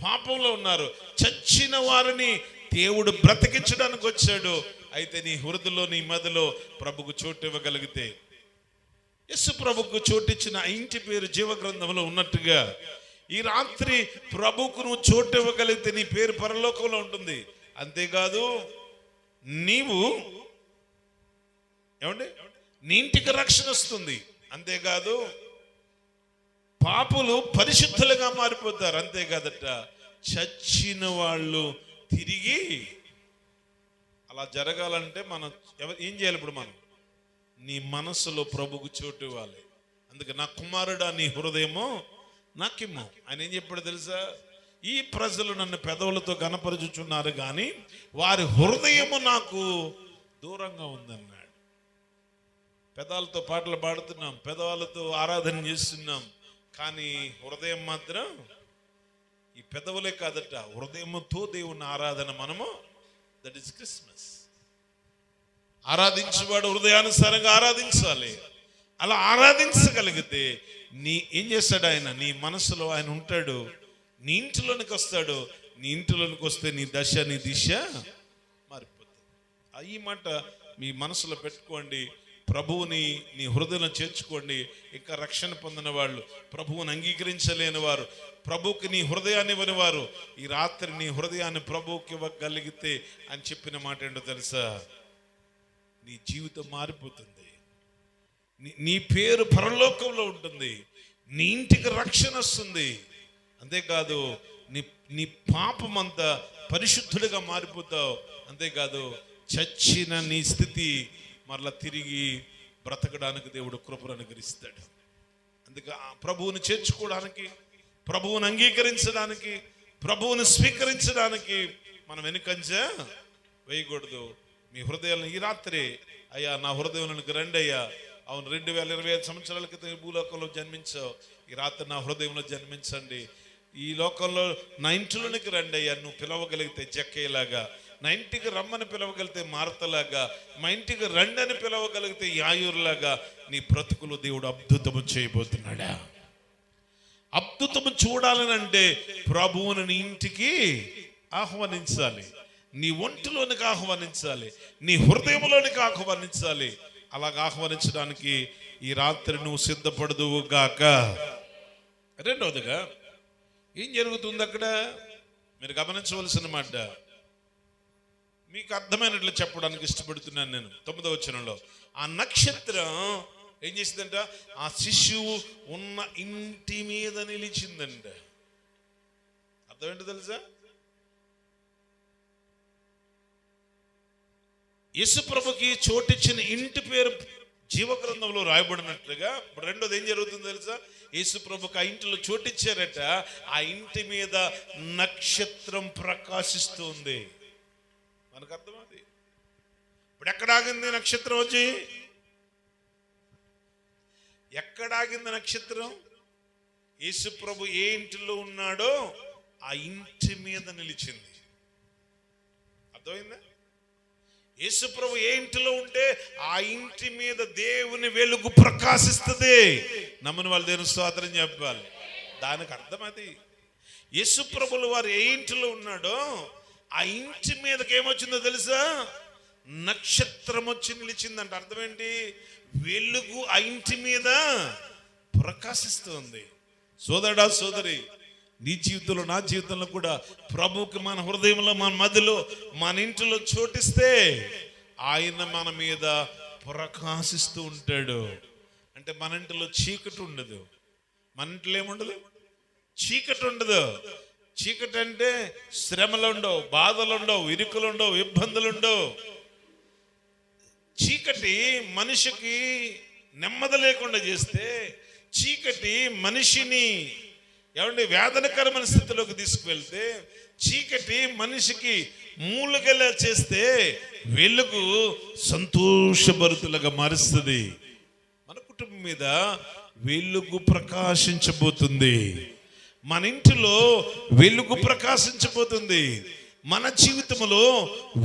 పాపంలో ఉన్నారు. చచ్చిన వారిని దేవుడు బ్రతికించడానికి వచ్చాడు. అయితే నీ హృదయలో, నీ మదిలో ప్రభుకు చోటు ఇవ్వగలిగితే, యేసు ప్రభుకు చోటిచ్చిన ఇంటి పేరు జీవ గ్రంథంలో ఉన్నట్టుగా ఈ రాత్రి ప్రభుకు నువ్వు చోటు ఇవ్వగలిగితే నీ పేరు పరలోకంలో ఉంటుంది. అంతేకాదు, నీవు ఏమండి, నీ ఇంటికి రక్షణ వస్తుంది. అంతేకాదు పాపులు పరిశుద్ధులుగా మారిపోతారు. అంతేకాదట చచ్చిన వాళ్ళు తిరిగి, అలా జరగాలంటే మనం ఏం చేయాలి? ఇప్పుడు మనం నీ మనసులో ప్రభుకు చోటు ఇవ్వాలి. అందుకే నా కుమారుడా నీ హృదయమో నాకిమ్మో. ఆయన ఏం చెప్పాడు తెలుసా? ఈ ప్రజలు నన్ను పెదవులతో గణపరుచుచున్నారు కానీ వారి హృదయము నాకు దూరంగా ఉందన్నాడు. పెదాలతో పాటలు పాడుతున్నాం, పెదవులతో ఆరాధన చేస్తున్నాం, కానీ హృదయం మాత్రం, ఈ పెదవులే కాదట, హృదయముతో దేవుని ఆరాధన మనము, దట్ ఈస్ క్రిస్మస్. ఆరాధించేవాడు హృదయానుసారంగా ఆరాధించాలి. అలా ఆరాధించగలిగితే ఏం చేస్తాడు ఆయన? నీ మనసులో ఆయన ఉంటాడు, నీ ఇంటిలోనికి వస్తాడు. నీ ఇంటిలోనికి వస్తే నీ దశ నీ దిశ మారిపోతుంది. ఈ మాట మీ మనసులో పెట్టుకోండి. ప్రభువుని నీ హృదయంలో చేర్చుకోండి. ఇంకా రక్షణ పొందిన వాళ్ళు, ప్రభువుని అంగీకరించలేని వారు, ప్రభువుకి నీ హృదయాన్ని ఇవ్వని వారు ఈ రాత్రి నీ హృదయాన్ని ప్రభువుకి ఇవ్వగలిగితే అని చెప్పిన మాట ఏంటో తెలుసా? నీ జీవితం మారిపోతుంది. నీ పేరు పరలోకంలో ఉంటుంది. నీ ఇంటికి రక్షణ వస్తుంది. అంతేకాదు నీ పాపం అంతా పరిశుద్ధుడిగా మారిపోతావు. అంతేకాదు చచ్చిన నీ స్థితి మరలా తిరిగి బ్రతకడానికి దేవుడు కృపను అనుగ్రహిస్తాడు. అందుకే ప్రభువుని చేర్చుకోవడానికి, ప్రభువుని అంగీకరించడానికి, ప్రభువుని స్వీకరించడానికి మనం వెనుకంజ వేయకూడదు. మీ హృదయాలను ఈ రాత్రి, అయ్యా నా హృదయంలోనికి రండి అయ్యా. అవును, 2025 సంవత్సరాల క్రితం ఈ భూలోకంలో జన్మించావు, ఈ రాత్రి నా హృదయంలో జన్మించండి. ఈ లోకంలో నా ఇంటిలోనికి రండి అయ్యా. నువ్వు పిలవగలిగితే జక్కేలాగా, నా ఇంటికి రమ్మని పిలవగలిగితే మార్తలాగా, మా ఇంటికి రండి అని పిలవగలిగితే యాయూరులాగా నీ బ్రతుకులు దేవుడు అద్భుతము చేయబోతున్నాడా? అద్భుతము చూడాలని అంటే ప్రభువుని నీ ఇంటికి ఆహ్వానించాలి, నీ ఒంటిలోనికి ఆహ్వానించాలి, నీ హృదయంలోనికి ఆహ్వానించాలి. అలాగ ఆహ్వానించడానికి ఈ రాత్రి నువ్వు సిద్ధపడదువు గాక. రెండవదిగా ఏం జరుగుతుంది అక్కడ మీరు గమనించవలసిన మాట, మీకు అర్థమైనట్లు చెప్పడానికి ఇష్టపడుతున్నాను నేను. 9వ వచనంలో ఆ నక్షత్రం ఏం చేసిందంట? ఆ శిశువు ఉన్న ఇంటి మీద నిలిచిందంట. అర్థం ఏంటో తెలుసా? యేసు ప్రభుకి చోటిచ్చిన ఇంటి పేరు జీవగ్రంథంలో రాయబడినట్లుగా ఇప్పుడు రెండోది ఏం జరుగుతుందో తెలుసా? యేసు ప్రభుకి ఆ ఇంటిలో చోటిచ్చారట. ఆ ఇంటి మీద నక్షత్రం ప్రకాశిస్తుంది. మనకు అర్థమది. ఇప్పుడు ఎక్కడాగింది నక్షత్రం? వచ్చి ఎక్కడాగింది నక్షత్రం? యేసు ప్రభు ఏ ఇంటిలో ఉన్నాడో ఆ ఇంటి మీద నిలిచింది. అర్థమైందా? యేసు ప్రభు ఏ ఇంటిలో ఉంటే ఆ ఇంటి మీద దేవుని వెలుగు ప్రకాశిస్తుంది. నమ్మని వాళ్ళు దేవుని స్తోత్రం చెప్పాలి. దానికి అర్థం అది. యేసు ప్రభులు వారు ఏ ఇంటిలో ఉన్నాడో ఆ ఇంటి మీదకి ఏమొచ్చిందో తెలుసా? నక్షత్రం వచ్చి నిలిచిందంట. అర్థం ఏంటి? వెలుగు ఆ ఇంటి మీద ప్రకాశిస్తుంది. సోదరుడా సోదరి, నీ జీవితంలో నా జీవితంలో కూడా ప్రభువుకి మన హృదయంలో, మన మధ్యలో, మన ఇంటిలో చోటిస్తే ఆయన మన మీద ప్రకాశిస్తూ ఉంటాడు. అంటే మన ఇంటిలో చీకటి ఉండదు. మన ఇంట్లో ఏముండదు? చీకటి ఉండదు. చీకటి అంటే శ్రమలు ఉండవు, బాధలు ఉండవు, ఇరుకులు ఉండవు, ఇబ్బందులు ఉండవు. చీకటి మనిషికి నెమ్మది లేకుండా చేస్తే, చీకటి మనిషిని వేదనకరమైన స్థితిలోకి తీసుకువెళ్తే, చీకటి మనిషికి మూలుగలా చేస్తే, వెలుగు సంతోషభరితులుగా మారుస్తుంది. మన కుటుంబం మీద వెలుగు ప్రకాశించబోతుంది. మన ఇంటిలో వెలుగు ప్రకాశించబోతుంది. మన జీవితంలో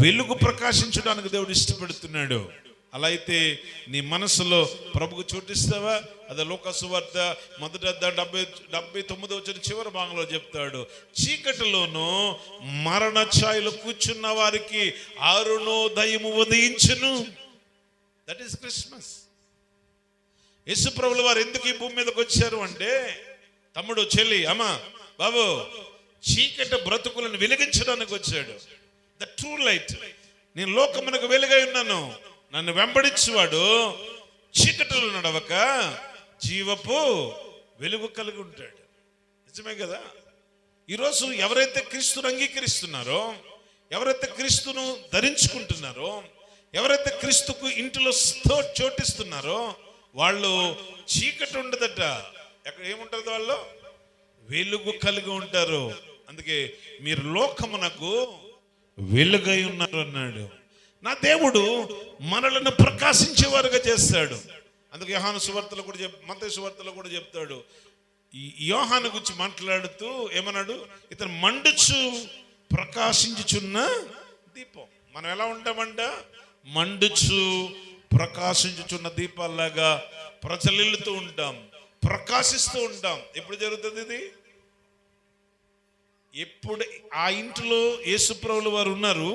వెలుగు ప్రకాశించడానికి దేవుడు ఇష్టపడుతున్నాడు. అలా అయితే నీ మనసులో ప్రభుకు చోటిస్తావా? అదే లోకాసు వార్త 1:79 వచ్చిన చివరి భాగంలో చెప్తాడు, చీకటిలోనూ మరణ ఛాయలో కూర్చున్న వారికి అరుణోదయము ఉదయించును. That is Christmas. యేసు ప్రభుల వారు ఎందుకు ఈ భూమి మీదకి వచ్చారు అంటే, తమ్ముడు, చెల్లి, అమ్మ, బాబు, చీకటి బ్రతుకులను వెలిగించడానికి వచ్చాడు. The true light. నేను లోకమునకు వెలుగై ఉన్నాను, నన్ను వెంబడించేవాడు చీకటిలో నడవక జీవపు వెలుగు కలిగి ఉంటాడు. నిజమే కదా? ఈరోజు ఎవరైతే క్రీస్తును అంగీకరిస్తున్నారో, ఎవరైతే క్రీస్తును ధరించుకుంటున్నారో, ఎవరైతే క్రీస్తుకు ఇంటిలో చోటిస్తున్నారో వాళ్ళు చీకటి ఉండదట. ఎక్కడ ఏముంటుంది? వాళ్ళు వెలుగు కలిగి ఉంటారు. అందుకే మీరు లోకమునకు వెలుగై ఉన్నారు అన్నాడు. నా దేవుడు మనలను ప్రకాశించేవారుగా చేస్తాడు. అందుకే యోహాను సువార్తలో కూడా మత్తయి సువార్తలో కూడా చెప్తాడు. ఈ యోహాను గురించి మాట్లాడుతూ ఏమన్నాడు? ఇతను మండుచు ప్రకాశించుచున్న దీపం. మనం ఎలా ఉంటామంట? మండుచు ప్రకాశించుచున్న దీపాల్లాగా ప్రజలిల్లుతూ ఉంటాం, ప్రకాశిస్తూ ఉంటాం. ఎప్పుడు జరుగుతుంది ఇది? ఎప్పుడు ఆ ఇంటిలో యేసుప్రభుల వారు ఉన్నారు,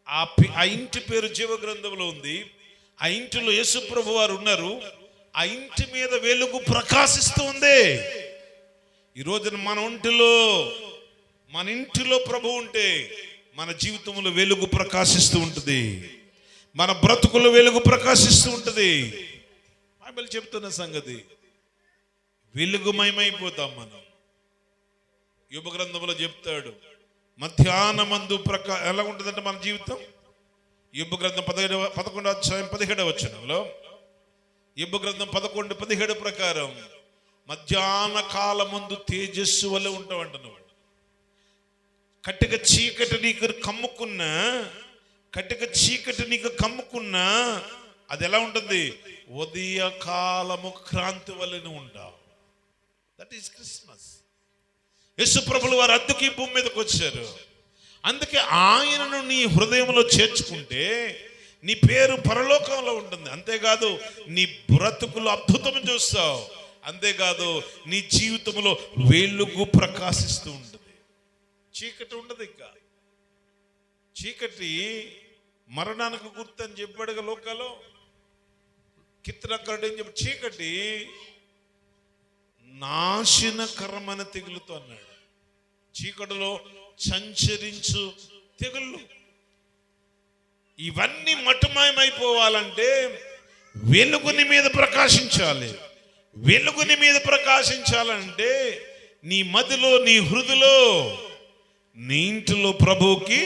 ఆ ఇంటి పేరు జీవ గ్రంథంలో ఉంది, ఆ ఇంటిలో యేసుప్రభు వారు ఉన్నారు, ఆ ఇంటి మీద వెలుగు ప్రకాశిస్తూ ఉంది. ఈ రోజున మన ఇంటిలో ప్రభు ఉంటే మన జీవితంలో వెలుగు ప్రకాశిస్తూ ఉంటుంది, మన బ్రతుకులో వెలుగు ప్రకాశిస్తూ ఉంటుంది. బైబిల్ చెప్తున్న సంగతి, వెలుగుమయమైపోతాం మనం. యోబు గ్రంథంలో చెప్తాడు, మధ్యాహ్నమందు ఎలా ఉంటుందంటే మన జీవితం. యోబు గ్రంథం 11వ అధ్యాయం 17వ వచనంలో, యోబు గ్రంథం 11:17 ప్రకారం మధ్యాహ్న కాలమందు తేజస్సు వల్ల ఉంటావంట. నువ్వు కట్టిక చీకటి నీకు కమ్ముకున్నా అది ఎలా ఉంటుంది? ఉదయ కాలము క్రాంతి వల్లనే ఉంటావు. That is Christmas. యేసు ప్రభులు వారు అద్దెకి భూమి మీదకి వచ్చారు. అందుకే ఆయనను నీ హృదయంలో చేర్చుకుంటే నీ పేరు పరలోకంలో ఉంటుంది. అంతేకాదు నీ బ్రతుకులు అద్భుతం చూస్తావు. అంతేకాదు నీ జీవితంలో వెలుగు ప్రకాశిస్తూ ఉంటుంది. చీకటి ఉండదు. ఇంకా చీకటి మరణానికి గుర్తు అని చెప్పాడుగా లోకాలో. కిత్తనక్కడు ఏం చెప్పి, చీకటి నాశనకరమైన తెగులుతో అన్నాడు. చీకటిలో సంచరించు తెగుళ్ళు. ఇవన్నీ మటుమాయమైపోవాలంటే వెలుగుని మీద ప్రకాశించాలి. వెలుగుని మీద ప్రకాశించాలంటే నీ మదిలో, నీ హృదయలో, నీ ఇంటిలో ప్రభువుకి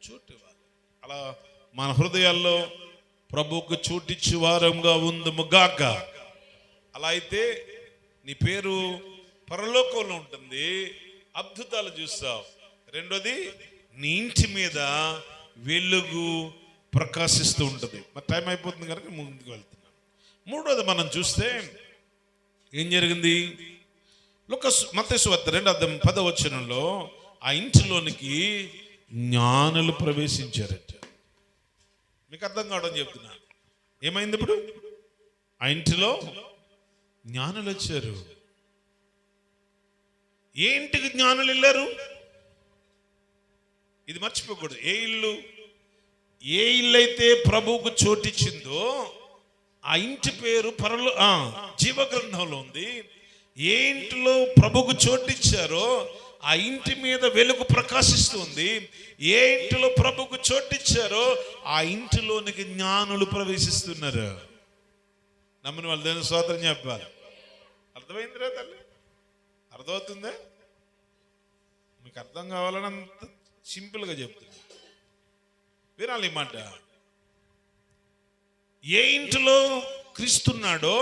చోటివ్వాలి. అలా మన హృదయాల్లో ప్రభువుకు చోటిచ్చి వారంగా ఉందముగాక. అలా అయితే నీ పేరు పరలోకంలో ఉంటుంది, అద్భుతాలు చూస్తావు. రెండోది, నీ ఇంటి మీద వెలుగు ప్రకాశిస్తూ ఉంటుంది. మరి టైం అయిపోతుంది కనుక ముందుకు వెళ్తున్నాం. మూడోది మనం చూస్తే ఏం జరిగింది? మత్తయి సువార్త 2:10 వచనంలో ఆ ఇంటిలోనికి జ్ఞానులు ప్రవేశించారట. మీకు అర్థం కావడం చెప్తున్నా. ఏమైంది ఇప్పుడు? ఆ ఇంటిలో జ్ఞానులు వచ్చారు. ఏ ఇంటికి జ్ఞానులు వెళ్ళారు? ఇది మర్చిపోకూడదు. ఏ ఇల్లు అయితే ప్రభువుకు చోటిచ్చిందో ఆ ఇంటి పేరు జీవ గ్రంథంలో ఉంది. ఏ ఇంటిలో ప్రభువుకు చోటిచ్చారో ఆ ఇంటి మీద వెలుగు ప్రకాశిస్తుంది. ఏ ఇంటిలో ప్రభువుకు చోటిచ్చారో ఆ ఇంటిలోనికి జ్ఞానులు ప్రవేశిస్తున్నారు. నమ్మని వాళ్ళు దేవుని స్తోత్రం చెప్పాలి. అర్థమైందిరా తల్లి? అర్థమవుతుందా? మీకు అర్థం కావాలని అంత సింపుల్గా చెప్తున్నా, వినాలి ఈ మాట. ఏ ఇంటిలో క్రీస్తున్నాడో,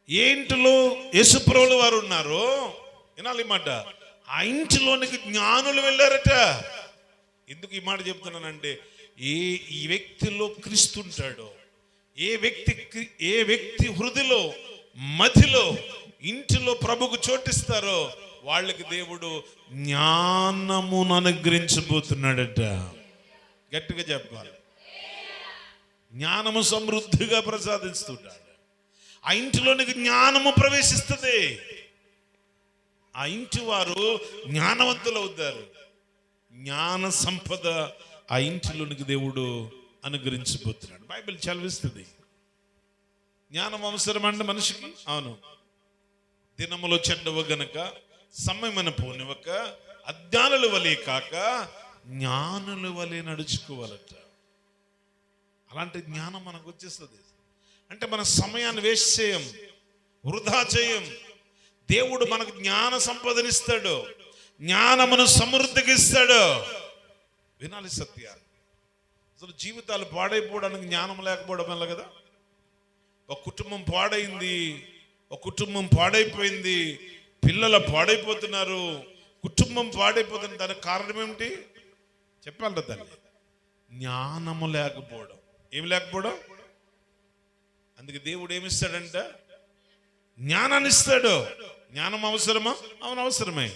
ఏ ఇంటిలో యేసుప్రభుల వారు ఉన్నారో, వినాలి ఈ మాట, ఆ ఇంటిలోనికి జ్ఞానులు వెళ్ళారట. ఎందుకు ఈ మాట చెప్తున్నానంటే, ఈ వ్యక్తిలో క్రీస్తుంటాడో, ఏ వ్యక్తి హృదయలో, మధ్యలో, ఇంటిలో ప్రభుకు చోటిస్తారో వాళ్ళకి దేవుడు జ్ఞానమును అనుగ్రహించబోతున్నాడట. గట్టిగా చెప్పాలి. జ్ఞానము సమృద్ధిగా ప్రసాదిస్తున్నాడు. ఆ ఇంటిలోనికి జ్ఞానము ప్రవేశిస్తుంది. ఆ ఇంటి వారు జ్ఞానవంతులు అవుతారు. జ్ఞాన సంపద ఆ ఇంటిలోనికి దేవుడు అనుగ్రహించబోతున్నాడు. బైబిల్ చదివిస్తుంది. జ్ఞానం అవసరం అంటే మనిషికి. అవును. దినములో చెడ్డవ గనక సమయమైన పోనివక అజ్ఞానుల వలె కాక జ్ఞానుల వలె నడుచుకోవాలట. అలాంటి జ్ఞానం మనకు వచ్చేస్తుంది. అంటే మన సమయాన్ని వేస్ట్ చేయం. వృధా చేయం. దేవుడు మనకు జ్ఞాన సంపదనిస్తాడు, జ్ఞానమును సమృద్ధికి ఇస్తాడు. వినాలి సత్యాన్ని. అసలు జీవితాలు పాడైపోవడానికి జ్ఞానం లేకపోవడం వల్ల కదా. ఒక కుటుంబం పాడైంది, ఒక కుటుంబం పాడైపోయింది, పిల్లలు పాడైపోతున్నారు, కుటుంబం పాడైపోతుంది. దానికి కారణం ఏమిటి చెప్పాలి తల్లి? జ్ఞానము లేకపోవడం. ఏమి లేకపోవడం. అందుకే దేవుడు ఏమిస్తాడంట? జ్ఞానాన్ని ఇస్తాడు. జ్ఞానం అవసరమా? అవును అవసరమే.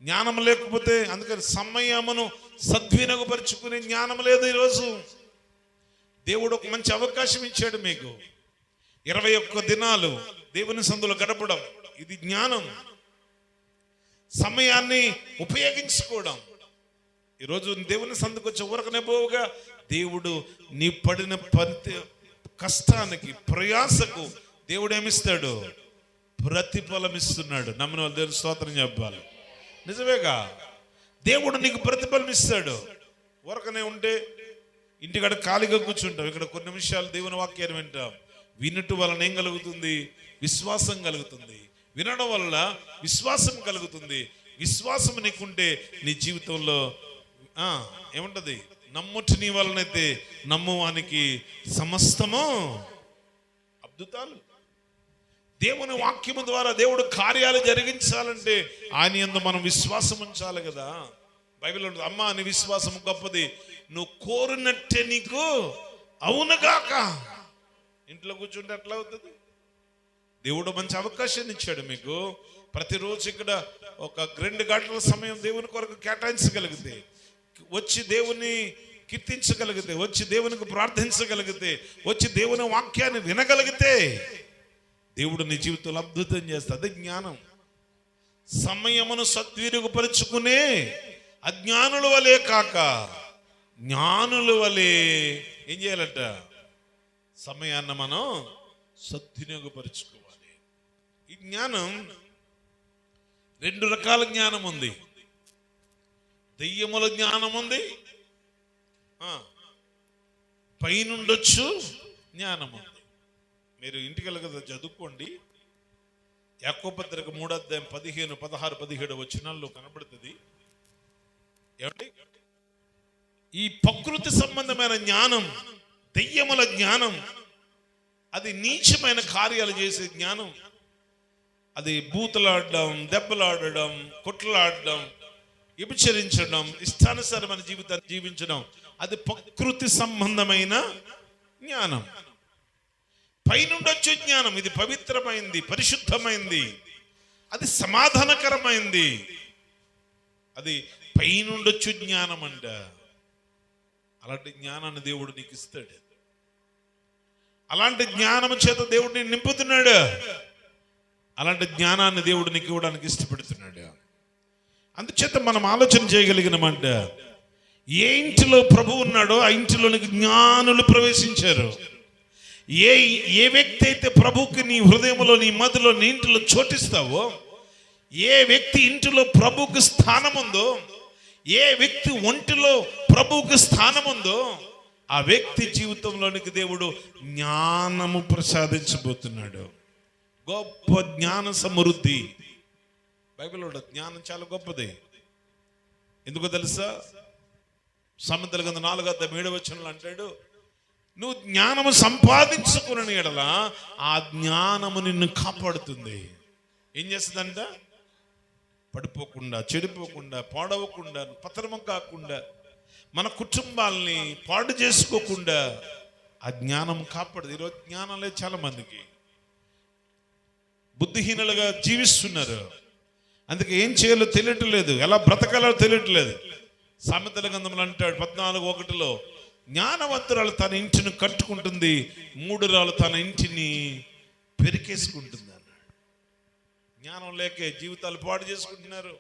జ్ఞానం లేకపోతే, అందుకని సమయమును సద్వినియోగపరుచుకునే జ్ఞానం లేదు ఈరోజు. దేవుడు ఒక మంచి అవకాశం ఇచ్చాడు మీకు. 21 దినాలు దేవుని సందులో గడపడం, ఇది జ్ఞానం. సమయాన్ని ఉపయోగించుకోవడం. ఈరోజు దేవుని సందుకు వచ్చే ఊరకనే పోవుగా దేవుడు నీ పడిన కష్టానికి, ప్రయాసకు దేవుడు ఏమిస్తాడు? ప్రతిఫలం ఇస్తున్నాడు. నమ్మిన వాళ్ళు దేవుని స్తోత్రం చెప్పాలి. నిజమేగా, దేవుడు నీకు ప్రతిఫలం ఇస్తాడు. ఊరకనే ఉంటే ఇంటికాడ ఖాళీగా కూర్చుంటాం. ఇక్కడ కొన్ని నిమిషాలు దేవుని వాక్యాన్ని వింటాం. వినటం వలన ఏం కలుగుతుంది? విశ్వాసం కలుగుతుంది. వినడం వల్ల విశ్వాసం కలుగుతుంది. విశ్వాసం నీకుంటే నీ జీవితంలో ఏముంటది? నమ్ముటి నీ వలనైతే నమ్మువానికి సమస్తము అద్భుతాలు. దేవుని వాక్యము ద్వారా దేవుడు కార్యాలు జరిగించాలంటే ఆయన యందు మనం విశ్వాసం ఉంచాలి కదా. బైబిల్ ఉంటుంది, అమ్మా నీ విశ్వాసం గొప్పది, నువ్వు కోరినట్టే నీకు అవునుగాక. ఇంట్లో కూర్చుంటే ఎట్లా అవుతుంది? దేవుడు మంచి అవకాశాన్ని ఇచ్చాడు మీకు. ప్రతిరోజు ఇక్కడ ఒక 2 గంటల సమయం దేవుని కొరకు కేటాయించగలిగితే, వచ్చి దేవుని కీర్తించగలిగితే, వచ్చి దేవునికి ప్రార్థించగలిగితే, వచ్చి దేవుని వాక్యాన్ని వినగలిగితే దేవుడు నీ జీవితంలో అద్భుతం చేస్తాడు. అదే జ్ఞానం. సమయమును సద్వినియోగపరుచుకునే అజ్ఞానుల వలె కాక జ్ఞానుల వలె ఏం చేయాలట? సమయాన్ని మనం సద్వినియోగపరుచుకోవాలి. ఈ జ్ఞానం 2 రకాల జ్ఞానం ఉంది. దెయ్యముల జ్ఞానం ఉంది, పైనుండొచ్చు జ్ఞానం ఉంది. మీరు ఇంటికి వెళ్ళి కదా చదువుకోండి. యాకోబు పత్రిక 3వ అధ్యాయం 15, 16, 17 వచనాల్లో కనబడుతుంది. ఏమండి? ఈ ప్రకృతి సంబంధమైన జ్ఞానం, దెయ్యముల జ్ఞానం, అది నీచమైన కార్యాలు చేసే జ్ఞానం. అది బూతులాడడం, దెబ్బలాడడం, కొట్లాడడం, వ్యభిచరించడం, ఇష్టానుసారమైన జీవితాన్ని జీవించడం, అది ప్రకృతి సంబంధమైన జ్ఞానం. పైనుండొచ్చు జ్ఞానం, ఇది పవిత్రమైంది, పరిశుద్ధమైంది, అది సమాధానకరమైంది. అది పైనుండొచ్చు జ్ఞానం అంట. అలాంటి జ్ఞానాన్ని దేవుడు నీకు ఇస్తాడు. అలాంటి జ్ఞానం చేత దేవుడిని నింపుతున్నాడు. అలాంటి జ్ఞానాన్ని దేవుడు నీకు ఇవ్వడానికి ఇష్టపడుతున్నాడు. అందుచేత మనం ఆలోచన చేయగలిగినమంట, ఏ ఇంటిలో ప్రభు ఉన్నాడో ఆ ఇంటిలోనికి జ్ఞానులు ప్రవేశించారు. ఏ వ్యక్తి అయితే ప్రభుకి నీ హృదయంలో, నీ మదిలో, నీ ఇంటిలో చోటిస్తావో, ఏ వ్యక్తి ఇంటిలో ప్రభుకి స్థానం ఉందో, ఏ వ్యక్తి ఒంటిలో ప్రభుకి స్థానం ఉందో, ఆ వ్యక్తి జీవితంలోనికి దేవుడు జ్ఞానము ప్రసాదించబోతున్నాడు. గొప్ప జ్ఞాన సమృద్ధి. బైబిల్లో జ్ఞానం చాలా గొప్పది. ఎందుకో తెలుసా? సామెతల గ్రంథం 4వ అధ్యాయం 7వ వచనంలో అంటాడు, నువ్వు జ్ఞానము సంపాదించుకున్న ఎడల ఆ జ్ఞానము నిన్ను కాపాడుతుంది. ఏం చేస్తుందంట? పడిపోకుండా, చెడిపోకుండా, పాడవకుండా, పతనము కాకుండా, మన కుటుంబాలని పాడు చేసుకోకుండా ఆ జ్ఞానం కాపాడుతుంది. ఈరోజు జ్ఞానం లేదు చాలా మందికి. బుద్ధిహీనులుగా జీవిస్తున్నారు. అందుకే ఏం చేయాలో తెలియట్లేదు, ఎలా బ్రతకాలో తెలియట్లేదు. సామెతల గ్రంథంలో అంటాడు 14:1, జ్ఞానవంతురాలు తన ఇంటిని కట్టుకుంటుంది, మూఢురాలు తన ఇంటిని పెరికేసుకుంటుంది అన్నాడు. జ్ఞానం లేకే జీవితాలు పాడు చేసుకుంటున్నారు.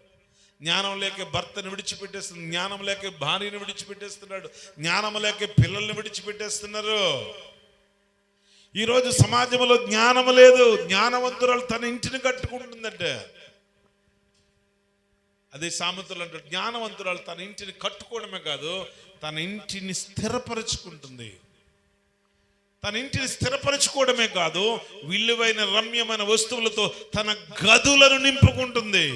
జ్ఞానం లేక భర్తను విడిచిపెట్టేస్తుంది, జ్ఞానం లేక భార్యను విడిచిపెట్టేస్తున్నాడు, జ్ఞానం లేక పిల్లల్ని విడిచిపెట్టేస్తున్నారు. ఈరోజు సమాజంలో జ్ఞానం లేదు. జ్ఞానవంతురాలు తన ఇంటిని కట్టుకుంటుందంటే, అదే సామెతలు అంటారు, జ్ఞానవంతురాలు తన ఇంటిని కట్టుకోవడమే కాదు, తన ఇంటిని స్థిరపరచుకుంటుంది. తన ఇంటిని స్థిరపరచుకోవడమే కాదు, విలువైన రమ్యమైన వస్తువులతో తన గదులను నింపుకుంటుంది.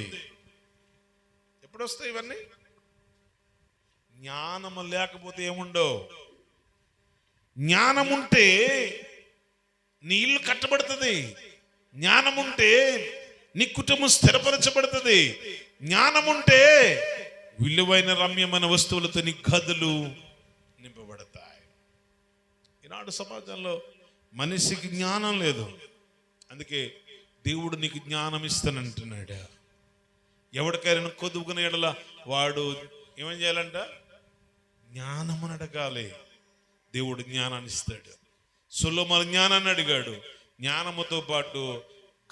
ఎప్పుడు వస్తాయి ఇవన్నీ? జ్ఞానము లేకపోతే ఏముండవు. జ్ఞానం ఉంటే నీ ఇల్లు కట్టబడుతుంది, జ్ఞానం ఉంటే నీ కుటుంబం స్థిరపరచబడుతుంది, జ్ఞానం ఉంటే విలువైన రమ్యమైన వస్తువులతో నీ గదులు నింపబడతాయి. ఈనాడు సమాజంలో మనిషికి జ్ఞానం లేదు, అందుకే దేవుడు నీకు జ్ఞానం ఇస్తానంటున్నాడు. ఎవరికైనా కొదువుకునే ఎడల వాడు ఏమేం చేయాలంట? జ్ఞానమును అడగాలి. దేవుడు జ్ఞానాన్ని ఇస్తాడు. సొలొమోను జ్ఞానాన్ని అడిగాడు, జ్ఞానముతో పాటు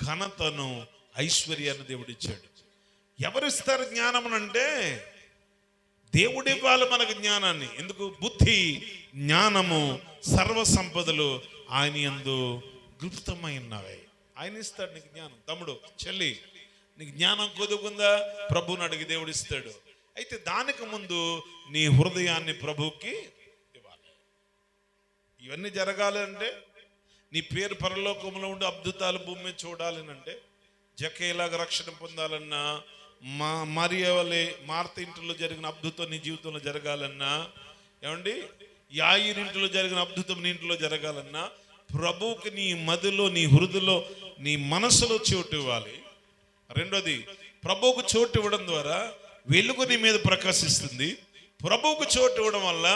ఘనతను ఐశ్వర్యాన్ని దేవుడు ఇచ్చాడు. ఎవరిస్తారు జ్ఞానమునంటే? దేవుడు ఇవ్వాలి మనకు జ్ఞానాన్ని. ఎందుకు? బుద్ధి, జ్ఞానము, సర్వ సంపదలు ఆయన యందు గుప్తమైనవే. ఆయన ఇస్తాడు నీకు జ్ఞానం. తమ్ముడు, చెల్లి, నీకు జ్ఞానం కొదుకుందా? ప్రభువుని అడిగి దేవుడు ఇస్తాడు. అయితే దానికి ముందు నీ హృదయాన్ని ప్రభువుకి ఇవ్వాలి. ఇవన్నీ జరగాలి అంటే, నీ పేరు పరలోకంలో ఉండి అద్భుతాలు భూమి మీద చూడాలి అంటే, జక్కేలాగా రక్షణ పొందాలన్నా, మరియవలే మార్త ఇంటిలో జరిగిన అద్భుతం నీ జీవితంలో జరగాలన్నా, ఏమండి యాయిరింటిలో జరిగిన అద్భుతం నీ ఇంట్లో జరగాలన్నా, ప్రభువుకి నీ మదిలో, నీ హృదయలో, నీ మనసులో చోటు ఇవ్వాలి. రెండోది, ప్రభువుకు చోటు ఇవ్వడం ద్వారా వెలుగు నీ మీద ప్రకాశిస్తుంది. ప్రభువుకు చోటు ఇవ్వడం వల్ల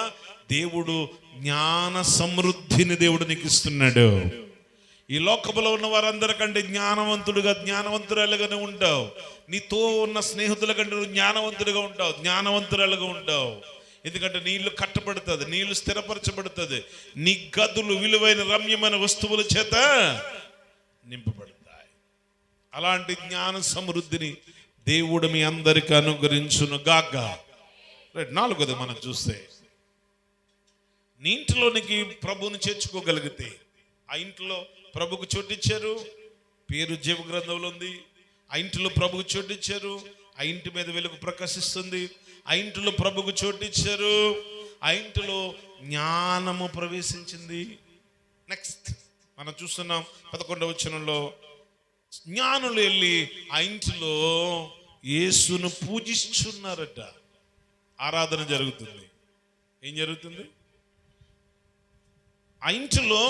దేవుడు జ్ఞాన సమృద్ధిని దేవుడు నీకు ఇస్తున్నాడు. ఈ లోకంలో ఉన్న వారందరికంటే జ్ఞానవంతురాలుగానే ఉంటావు. నీతో ఉన్న స్నేహితుల కంటే నువ్వు జ్ఞానవంతుడిగా ఉంటావు, జ్ఞానవంతురాలుగా ఉంటావు. ఎందుకంటే నీ ఇల్లు కట్టబడుతుంది, నీ ఇల్లు స్థిరపరచబడుతుంది, నీ గదులు విలువైన రమ్యమైన వస్తువుల చేత నింపబడతాయి. అలాంటి జ్ఞాన సమృద్ధిని దేవుడు మీ అందరికి అనుగ్రహించును గాక. నాలుగోది మనం చూస్తే, నీ ఇంటిలోనికి ప్రభువుని చేర్చుకోగలిగితే, ఆ ఇంట్లో ప్రభుకు చోటిచ్చారు, పేరు జీవ గ్రంథంలో ఉంది. ఆ ఇంటిలో ప్రభుకు చోటిచ్చారు, ఆ ఇంటి మీద వెలుగు ప్రకాశిస్తుంది. ఆ ఇంటిలో ప్రభుకు చోటిచ్చారు, ఆ ఇంటిలో జ్ఞానము ప్రవేశించింది. నెక్స్ట్ మనం చూస్తున్నాం 11వ వచనంలో, జ్ఞానులు వెళ్ళి ఆ ఇంటిలో యేసును పూజిస్తున్నారట. ఆరాధన జరుగుతుంది. ఏం జరుగుతుంది? ఆ ఇంటిలో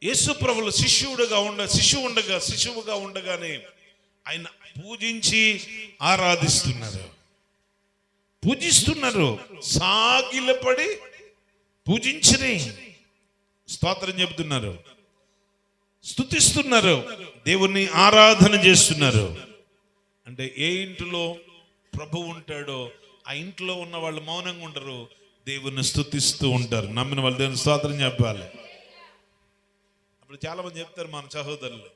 యేసు ప్రభువులు శిశువుగా ఉండగానే ఆయన పూజించి పూజిస్తున్నారు. సాగిలపడి పూజించి స్తోత్రం చెబుతున్నారు, స్తుతిస్తున్నారు, దేవుణ్ణి ఆరాధన చేస్తున్నారు. అంటే ఏ ఇంటిలో ప్రభువు ఉంటాడో ఆ ఇంట్లో ఉన్న వాళ్ళు మౌనంగా ఉండరు, దేవుణ్ణి స్తుతిస్తూ ఉంటారు. నమ్మిన వాళ్ళు దేవుని స్తోత్రం చెప్పాలి. అప్పుడు చాలా మంది చెప్తారు మన సహోదరులు,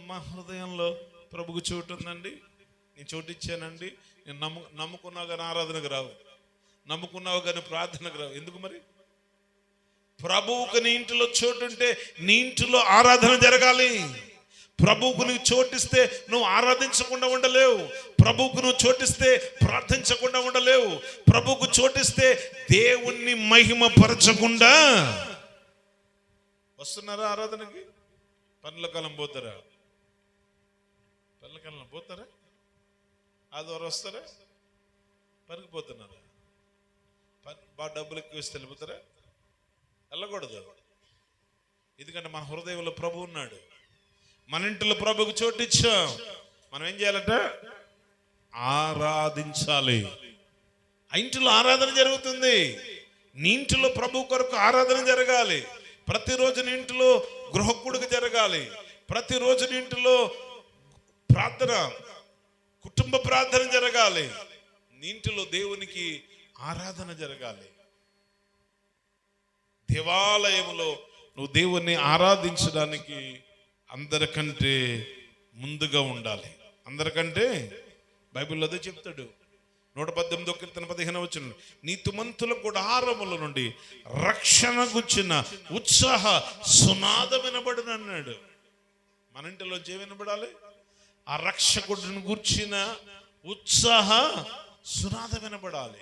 మా హృదయంలో ప్రభుకు చోటు ఉందండి, నేను చోటు ఇచ్చానండి, నేను నమ్ముకున్నావు కానీ ఆరాధనకు రావు, నమ్ముకున్నావు కానీ ప్రార్థనకు రావు. ఎందుకు మరి? ప్రభువుకు నీ ఇంటిలో చోటు ఉంటే నీ ఇంటిలో ఆరాధన జరగాలి. ప్రభువుకు నువ్వు చోటిస్తే నువ్వు ఆరాధించకుండా ఉండలేవు. ప్రభువుకు నువ్వు చోటిస్తే ప్రార్థించకుండా ఉండలేవు. ప్రభువుకు చోటిస్తే దేవుణ్ణి మహిమపరచకుండా. వస్తున్నారా ఆరాధనకి? పనుల కాలం పోతారా? ఆదివారం వస్తారా? పనికి పోతున్నారా? బాగా డబ్బులు ఎక్కువ ఇస్తే వెళ్ళిపోతారా? వెళ్ళకూడదు. ఎందుకంటే మన హృదయంలో ప్రభు ఉన్నాడు, మన ఇంట్లో ప్రభుకు చోటిచ్చాం. మనం ఏం చేయాలంట? ఆరాధించాలి. ఆ ఇంటిలో ఆరాధన జరుగుతుంది. నీ ఇంటిలో ప్రభు కొరకు ఆరాధన జరగాలి. ప్రతిరోజు నీ ఇంటిలో గృహకుడుకు జరగాలి. ప్రతిరోజు నీ ఇంటిలో ప్రార్థన, కుటుంబ ప్రార్థన జరగాలి. నీ ఇంటిలో దేవునికి ఆరాధన జరగాలి. దేవాలయంలో నువ్వు దేవుణ్ణి ఆరాధించడానికి అందరికంటే ముందుగా ఉండాలి. అందరికంటే బైబిల్లో అదే చెప్తాడు. 118వ కీర్తన 15వ వచనం, నీతిమంతుల గుడారముల నుండి రక్షణ గుచ్చిన ఉత్సాహ సునాదం వినబడును అన్నాడు. మన ఇంటిలోంచి ఏం వినబడాలి? ఆ రక్షకుడిని గుర్చిన ఉత్సాహ సునాదం వినబడాలి.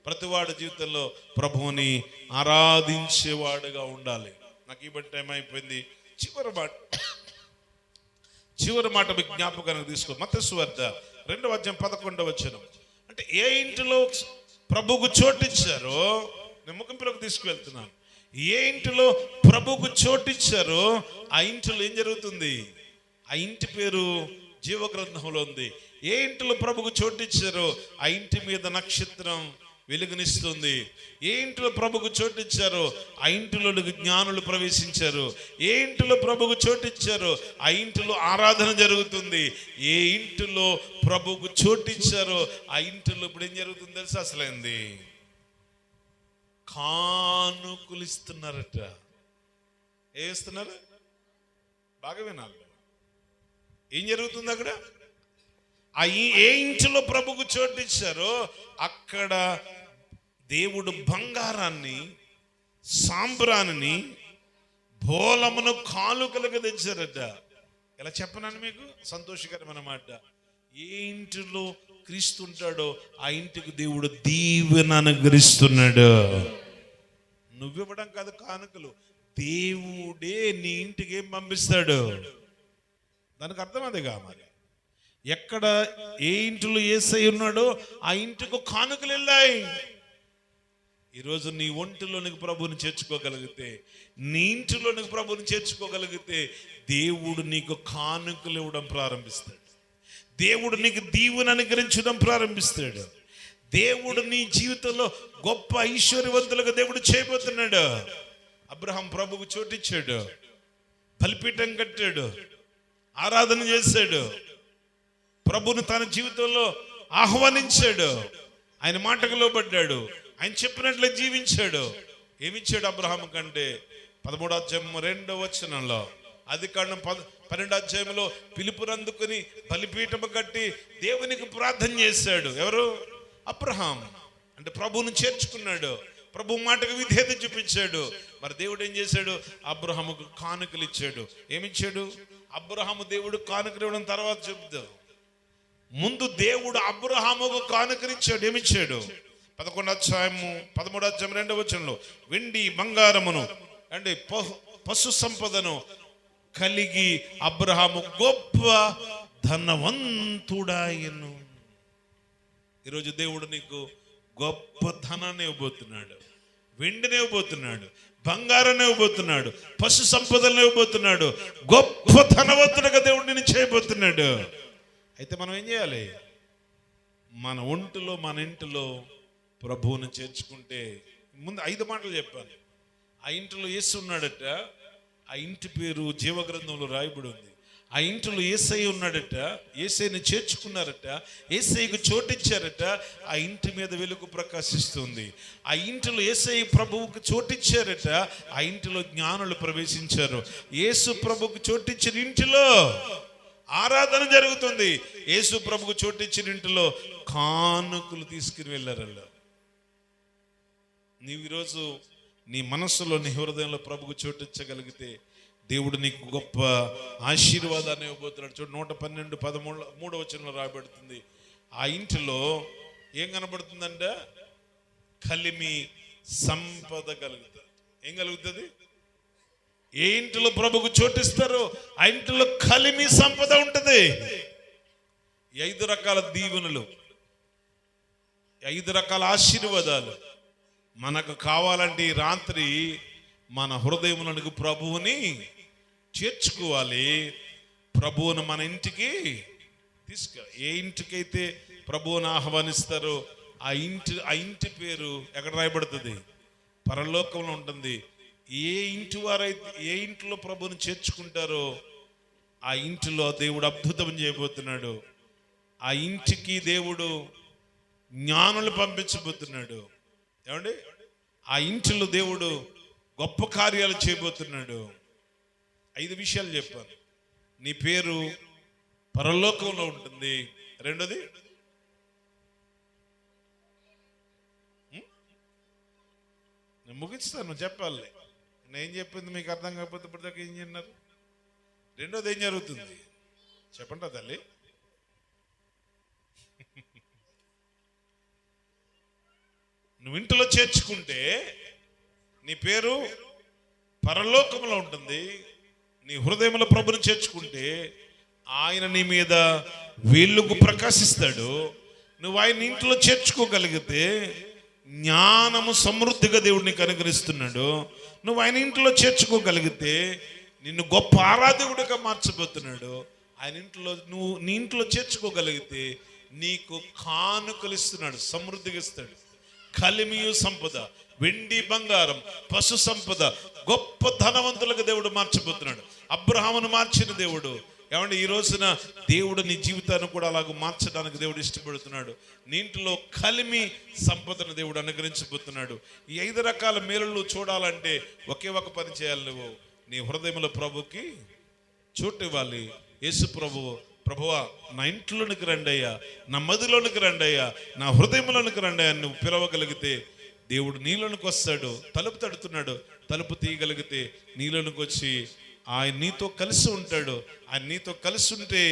ప్రతివాడి జీవితంలో ప్రభువుని ఆరాధించేవాడుగా ఉండాలి. నాకు ఈ బట్టి టైం అయిపోయింది. చివరి మాట మీకు జ్ఞాపకానికి తీసుకో. మత్తయి సువార్త 2:11. అంటే ఏ ఇంటిలో ప్రభువుకు చోటిచ్చారో, నేను ముగింపులోకి తీసుకువెళ్తున్నాను, ఏ ఇంటిలో ప్రభువుకు చోటిచ్చారో ఆ ఇంటిలో ఏం జరుగుతుంది? ఆ ఇంటి పేరు జీవగ్రంథంలో ఉంది. ఏ ఇంటిలో ప్రభువుకు చోటిచ్చారో ఆ ఇంటి మీద నక్షత్రం వెలుగునిస్తుంది. ఏ ఇంటిలో ప్రభువుకు చోటిచ్చారో ఆ ఇంటిలోనికి జ్ఞానులు ప్రవేశించారు. ఏ ఇంటిలో ప్రభువుకు చోటిచ్చారో ఆ ఇంటిలో ఆరాధన జరుగుతుంది. ఏ ఇంటిలో ప్రభువుకు చోటిచ్చారో ఆ ఇంటిలో ఇప్పుడు ఏం జరుగుతుంది తెలుసా? అసలైంది కానుకలు ఇస్తున్నారట. ఏస్తున్నారు? బాగా వినాలి. ఏం జరుగుతుంది అక్కడ? ఏ ఇంటిలో ప్రభువుకు చోటిచ్చారో అక్కడ దేవుడు బంగారాన్ని, సాంబ్రాన్ని, బోలమును కానుకలుగా తెచ్చారట. ఎలా చెప్పనాను మీకు? సంతోషకరమైన మాట. ఏ ఇంటిలో క్రీస్తు ఉంటాడో ఆ ఇంటికి దేవుడు దీవెన అనుగ్రహిస్తున్నాడు. నువ్వివ్వడం కాదు కానుకలు, దేవుడే నీ ఇంటికి ఏం పంపిస్తాడు. దానికి అర్థం అదేగా. మరి ఎక్కడ ఏ ఇంటిలో యేసయ్య ఉన్నాడో ఆ ఇంటికి కానుకలు వెళ్ళాయి. ఈరోజు నీ ఒంటిలోనికి ప్రభువుని చేర్చుకోగలిగితే, నీ ఇంటిలోనికి ప్రభువుని చేర్చుకోగలిగితే దేవుడు నీకు కానుకలు ఇవ్వడం ప్రారంభిస్తాడు. దేవుడు నీకు దీవెన అనుగ్రహించడం ప్రారంభిస్తాడు. దేవుడు నీ జీవితంలో గొప్ప ఐశ్వర్యవంతులుగా దేవుడు చేయబోతున్నాడు. అబ్రహాం ప్రభువుకు చోటిచ్చాడు, బలిపీఠం కట్టాడు, ఆరాధన చేశాడు, ప్రభువుని తన జీవితంలో ఆహ్వానించాడు, ఆయన మాటకు లోబడ్డాడు, ఆయన చెప్పినట్లే జీవించాడు. ఏమిచ్చాడు అబ్రహాం కంటే? 13:2 ఆదికాండం 12 పిలుపునందుకుని బలిపీఠము కట్టి దేవునికి ప్రార్థన చేశాడు. ఎవరు? అబ్రహాం. అంటే ప్రభువును చేర్చుకున్నాడు, ప్రభు మాటకు విధేయత చూపించాడు. మరి దేవుడు ఏం చేశాడు? అబ్రహాముకు కానుకలు ఇచ్చాడు. ఏమిచ్చాడు? అబ్రహాము దేవుడు కానుకలు ఇవ్వడం తర్వాత చెప్తాం. ముందు దేవుడు అబ్రహాముకు కానుకలిచ్చాడు. ఏమిచ్చాడు? 13:2 వెండి బంగారమును అంటే పశు సంపదను కలిగి అబ్రహాము గొప్ప ధనవంతుడాయను. ఈరోజు దేవుడు నీకు గొప్ప ధనాన్ని ఇవ్వబోతున్నాడు, వెండిని ఇవ్వబోతున్నాడు, బంగారాన్ని ఇవ్వబోతున్నాడు, పశు సంపదలను ఇవ్వబోతున్నాడు. గొప్ప ధనవంతుడిగా దేవుడు నిన్ను చేయబోతున్నాడు. అయితే మనం ఏం చేయాలి? మన ఒంటిలో, మన ఇంటిలో ప్రభువుని చేర్చుకుంటే, ముందు 5 మాటలు చెప్పాను. ఆ ఇంటిలో యేసు ఉన్నాడట, ఆ ఇంటి పేరు జీవగ్రంథంలో రాయబడి ఉంది. ఆ ఇంటిలో యేసయ్య ఉన్నాడట, యేసయ్యని చేర్చుకున్నారట, యేసయ్యకు చోటిచ్చారట, ఆ ఇంటి మీద వెలుగు ప్రకాశిస్తుంది. ఆ ఇంటిలో యేసయ్య ప్రభువుకు చోటిచ్చారట, ఆ ఇంటిలో జ్ఞానులు ప్రవేశించారు. యేసు ప్రభువుకు చోటిచ్చిన ఇంటిలో ఆరాధన జరుగుతుంది. యేసు ప్రభువుకు చోటిచ్చిన ఇంటిలో కానుకలు తీసుకుని వెళ్ళారు. నీవు ఈరోజు నీ మనస్సులో, నీ హృదయంలో ప్రభువుకు చోటిచ్చగలిగితే దేవుడు నీకు గొప్ప ఆశీర్వాదాన్ని ఇవ్వబోతున్నాడు. చూడు 112:13 రాబడుతుంది. ఆ ఇంటిలో ఏం కనబడుతుందంటే కలిమి సంపద కలుగుతుంది. ఏం కలుగుతుంది? ఏ ఇంటిలో ప్రభువుకు చోటిస్తారో ఆ ఇంటిలో కలిమి సంపద ఉంటుంది. 5 రకాల దీవెనలు, 5 రకాల ఆశీర్వాదాలు మనకు కావాలంటే ఈ రాత్రి మన హృదయములకు ప్రభువుని చేర్చుకోవాలి. ప్రభువును మన ఇంటికి ఏ ఇంటికైతే ప్రభువుని ఆహ్వానిస్తారో ఆ ఇంటి పేరు ఎక్కడ రాయబడుతుంది? పరలోకంలో ఉంటుంది. ఏ ఇంటి వారైతే ఏ ఇంటిలో ప్రభువుని చేర్చుకుంటారో ఆ ఇంటిలో దేవుడు అద్భుతం చేయబోతున్నాడు. ఆ ఇంటికి దేవుడు జ్ఞానులు పంపించబోతున్నాడు. ఏమండి? ఆ ఇంటిలో దేవుడు గొప్ప కార్యాలు చేయబోతున్నాడు. 5 విషయాలు చెప్పాను. నీ పేరు పరలోకంలో ఉంటుంది. రెండోది, నేను ముగిస్తాను, చెప్పాలి. నేను చెప్పింది మీకు అర్థం కాకపోతే ఇప్పటిదాకా ఏం చేయన్నారు? రెండోది ఏం జరుగుతుంది చెప్పండి తల్లి. నువ్వు ఇంటిలో చేర్చుకుంటే నీ పేరు పరలోకంలో ఉంటుంది. నీ హృదయంలో ప్రభుని చేర్చుకుంటే ఆయన నీ మీద వెలుగు ప్రకాశిస్తాడు. నువ్వు ఆయన ఇంట్లో చేర్చుకోగలిగితే జ్ఞానము సమృద్ధిగా దేవుడు నీకు అనుగ్రహిస్తున్నాడు. నువ్వు ఆయన ఇంట్లో చేర్చుకోగలిగితే నిన్ను గొప్ప ఆరాధకుడిగా మార్చబోతున్నాడు. ఆయన ఇంట్లో నువ్వు నీ ఇంట్లో చేర్చుకోగలిగితే నీకు కానుకలు ఇస్తున్నాడు, సమృద్ధిగా ఇస్తాడు. కలిమియు సంపద, వెండి బంగారం, పశు సంపద, గొప్ప ధనవంతులకు దేవుడు మార్చబోతున్నాడు. అబ్రహామును మార్చిన దేవుడు ఏమంటే ఈ రోజున దేవుడు నీ జీవితాన్ని కూడా అలాగ మార్చడానికి దేవుడు ఇష్టపడుతున్నాడు. నీ ఇంట్లో కలిమి సంపదను దేవుడు అనుగ్రహించబోతున్నాడు. ఈ 5 రకాల మేలులు చూడాలంటే ఒకే ఒక పని చేయాలి. నువ్వు నీ హృదయంలో ప్రభుకి చోటు ఇవ్వాలి. యేసు ప్రభువా నా ఇంట్లోనికి రండి అయ్యా, నా మదిలోనికి రండి అయ్యా, నా హృదయంలోనికి రండి అయ్యా నువ్వు పిలవగలిగితే దేవుడు నీలోనికి వస్తాడు. తలుపు తడుతున్నాడు, తలుపు తీయగలిగితే నీలోనికి వచ్చి ఆయన నీతో కలిసి ఉంటాడు. ఆయన నీతో కలిసి ఉంటే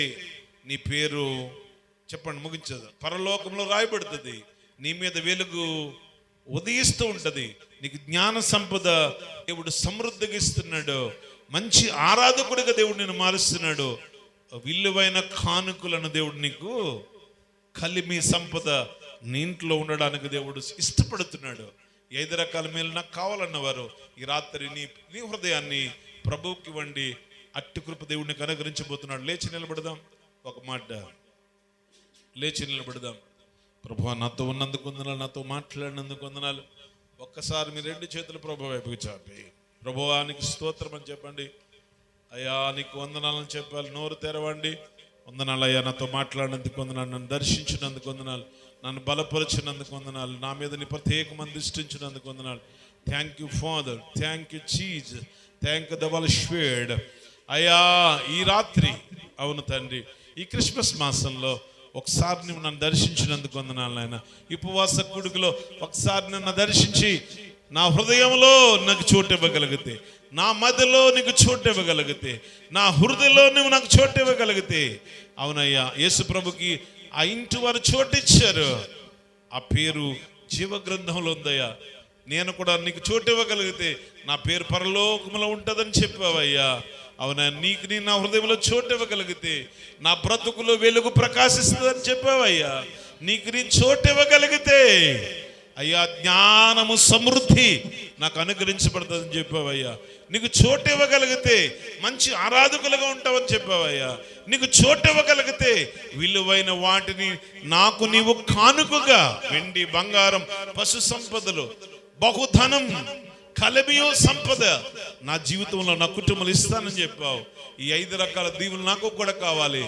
నీ పేరు చెప్పండి ముగించదు, పరలోకంలో రాయబడుతుంది. నీ మీద వెలుగు ఉదయిస్తూ ఉంటుంది. నీకు జ్ఞాన సంపద దేవుడు సమృద్ధిగా ఇస్తున్నాడు. మంచి ఆరాధకుడిగా దేవుడు నేను మారుస్తున్నాడు. విలువైన కానుకలను దేవుడు నీకు కలిమి సంపద నీ ఇంట్లో ఉండడానికి దేవుడు ఇష్టపడుతున్నాడు. 5 రకాల మేలు నాకు కావాలన్నవారు ఈ రాత్రి నీ హృదయాన్ని ప్రభువుకి ఇవ్వండి. అట్టి కృప దేవుడిని అనుగ్రహించబోతున్నాడు. లేచి నిలబడదాం. ఒక మాట లేచి నిలబడదాం. ప్రభువా నాతో ఉన్నందుకు వందనాలు, నాతో మాట్లాడినందుకు వందనాలు. ఒక్కసారి మీ 2 చేతులు ప్రభు వైపుకి చాపి ప్రభువా నీకు స్తోత్రం అని చెప్పండి. అయ్యా నీకు వందనాలని చెప్పాలి. నోరు తెరవండి. వందనాలు అయ్యా, నాతో మాట్లాడినందుకు వందనాలు, నన్ను దర్శించినందుకు వందనాలు, నన్ను బలపరిచినందుకు వందనాలు, నా మీద నీ ప్రత్యేకమంది దృష్టించినందుకు వందనాలు. Thank you Father, thank you Jesus, thank the Holy Spirit. అయ్యా ఈ రాత్రి అవును తండ్రి, ఈ క్రిస్మస్ మాసంలో ఒకసారి నువ్వు నన్ను దర్శించినందుకు వందనాలు నాయన. ఈ ఉపవాస కూడుకులో ఒకసారి నన్ను దర్శించి నా హృదయంలో నాకు చోటు ఇవ్వగలిగితే, నా మదిలో నీకు చోటు ఇవ్వగలిగితే, నా హృదయంలో నువ్వు నాకు చోటు ఇవ్వగలిగితే, అవునయ్యా యేసు ప్రభుకి ఆ ఇంటి వారు చోటిచ్చారు. ఆ పేరు జీవ గ్రంథంలో ఉందయ్యా. నేను కూడా నీకు చోటు ఇవ్వగలిగితే నా పేరు పరలోకములో ఉంటుందని చెప్పావయ్యా. అవునా, నీకు నేను నా హృదయంలో చోటు ఇవ్వగలిగితే నా బ్రతుకులో వెలుగు ప్రకాశిస్తుందని చెప్పావయ్యా. నీకు నేను చోటు ఇవ్వగలిగితే అయ్యా జ్ఞానము సమృద్ధి నాకు అనుగ్రహించబడుతుందని చెప్పావయ్యా. నీకు చోటు ఇవ్వగలిగితే మంచి ఆరాధకులుగా ఉంటావని చెప్పావయ్యా. నీకు చోటు ఇవ్వగలిగితే విలువైన వాటిని నాకు నీవు కానుకగా వెండి బంగారం పశు సంపదలు బహుధనం కలబియో సంపద నా జీవితంలో నా కుటుంబంలో ఇస్తానని చెప్పావు. ఈ 5 రకాల దీవులు నాకు కూడా కావాలి.